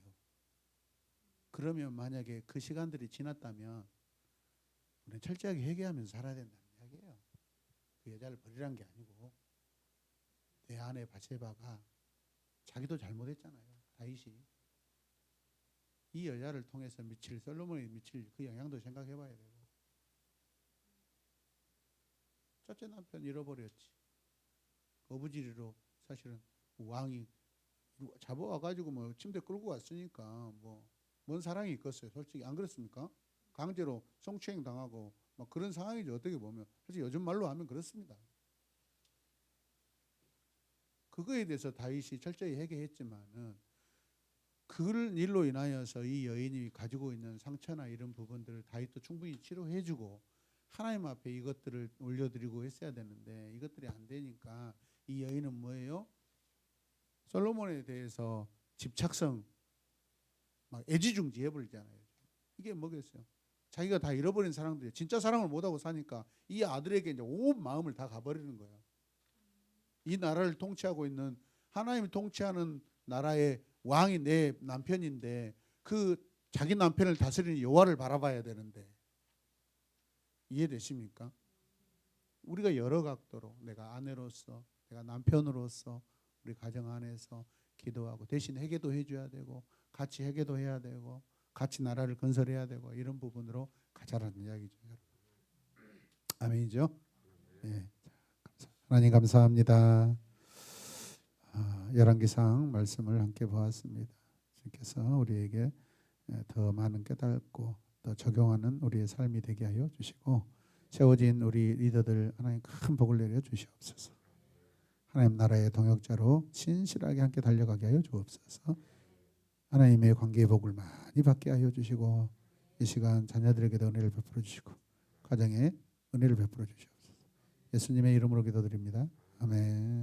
그러면 만약에 그 시간들이 지났다면 우리는 철저하게 회개하면서 살아야 된다는 이야기예요. 그 여자를 버리란 게 아니고 내 아내 바세바가 자기도 잘못했잖아요. 다윗이 이 여자를 통해서 미칠 솔로몬이 미칠 그 영향도 생각해봐야 되고 첫째 남편 잃어버렸지. 어부지리로 사실은 왕이 잡아와가지고 뭐 침대 끌고 왔으니까 뭐 뭔 사랑이 있겠어요. 솔직히 안 그렇습니까? 강제로 성추행 당하고 막 그런 상황이죠. 어떻게 보면 사실 요즘 말로 하면 그렇습니다. 그거에 대해서 다윗이 철저히 회개했지만은 그 일로 인하여서 이 여인이 가지고 있는 상처나 이런 부분들을 다윗도 충분히 치료해주고 하나님 앞에 이것들을 올려드리고 했어야 되는데 이것들이 안 되니까 이 여인은 뭐예요? 솔로몬에 대해서 집착성 막 애지중지 해버리잖아요. 이게 뭐겠어요? 자기가 다 잃어버린 사랑들이 진짜 사랑을 못하고 사니까 이 아들에게 이제 온 마음을 다 가버리는 거예요. 이 나라를 통치하고 있는 하나님이 통치하는 나라의 왕이 내 남편인데 그 자기 남편을 다스리는 여호와를 바라봐야 되는데 이해되십니까? 우리가 여러 각도로 내가 아내로서 내가 남편으로서 우리 가정 안에서 기도하고 대신 회개도 해줘야 되고 같이 회개도 해야 되고 같이 나라를 건설해야 되고 이런 부분으로 가자라는 이야기죠. 아멘이죠? 네. 하나님 감사합니다. 열왕기상 말씀을 함께 보았습니다. 주께서 우리에게 더 많은 깨닫고 더 적용하는 우리의 삶이 되게 하여 주시고 세워진 우리 리더들 하나님 큰 복을 내려 주시옵소서. 하나님 나라의 동역자로 신실하게 함께 달려가게 하여 주옵소서. 하나님의 관계의 복을 많이 받게 하여 주시고 이 시간 자녀들에게도 은혜를 베풀어 주시고 가정에 은혜를 베풀어 주시옵소서. 예수님의 이름으로 기도드립니다. 아멘.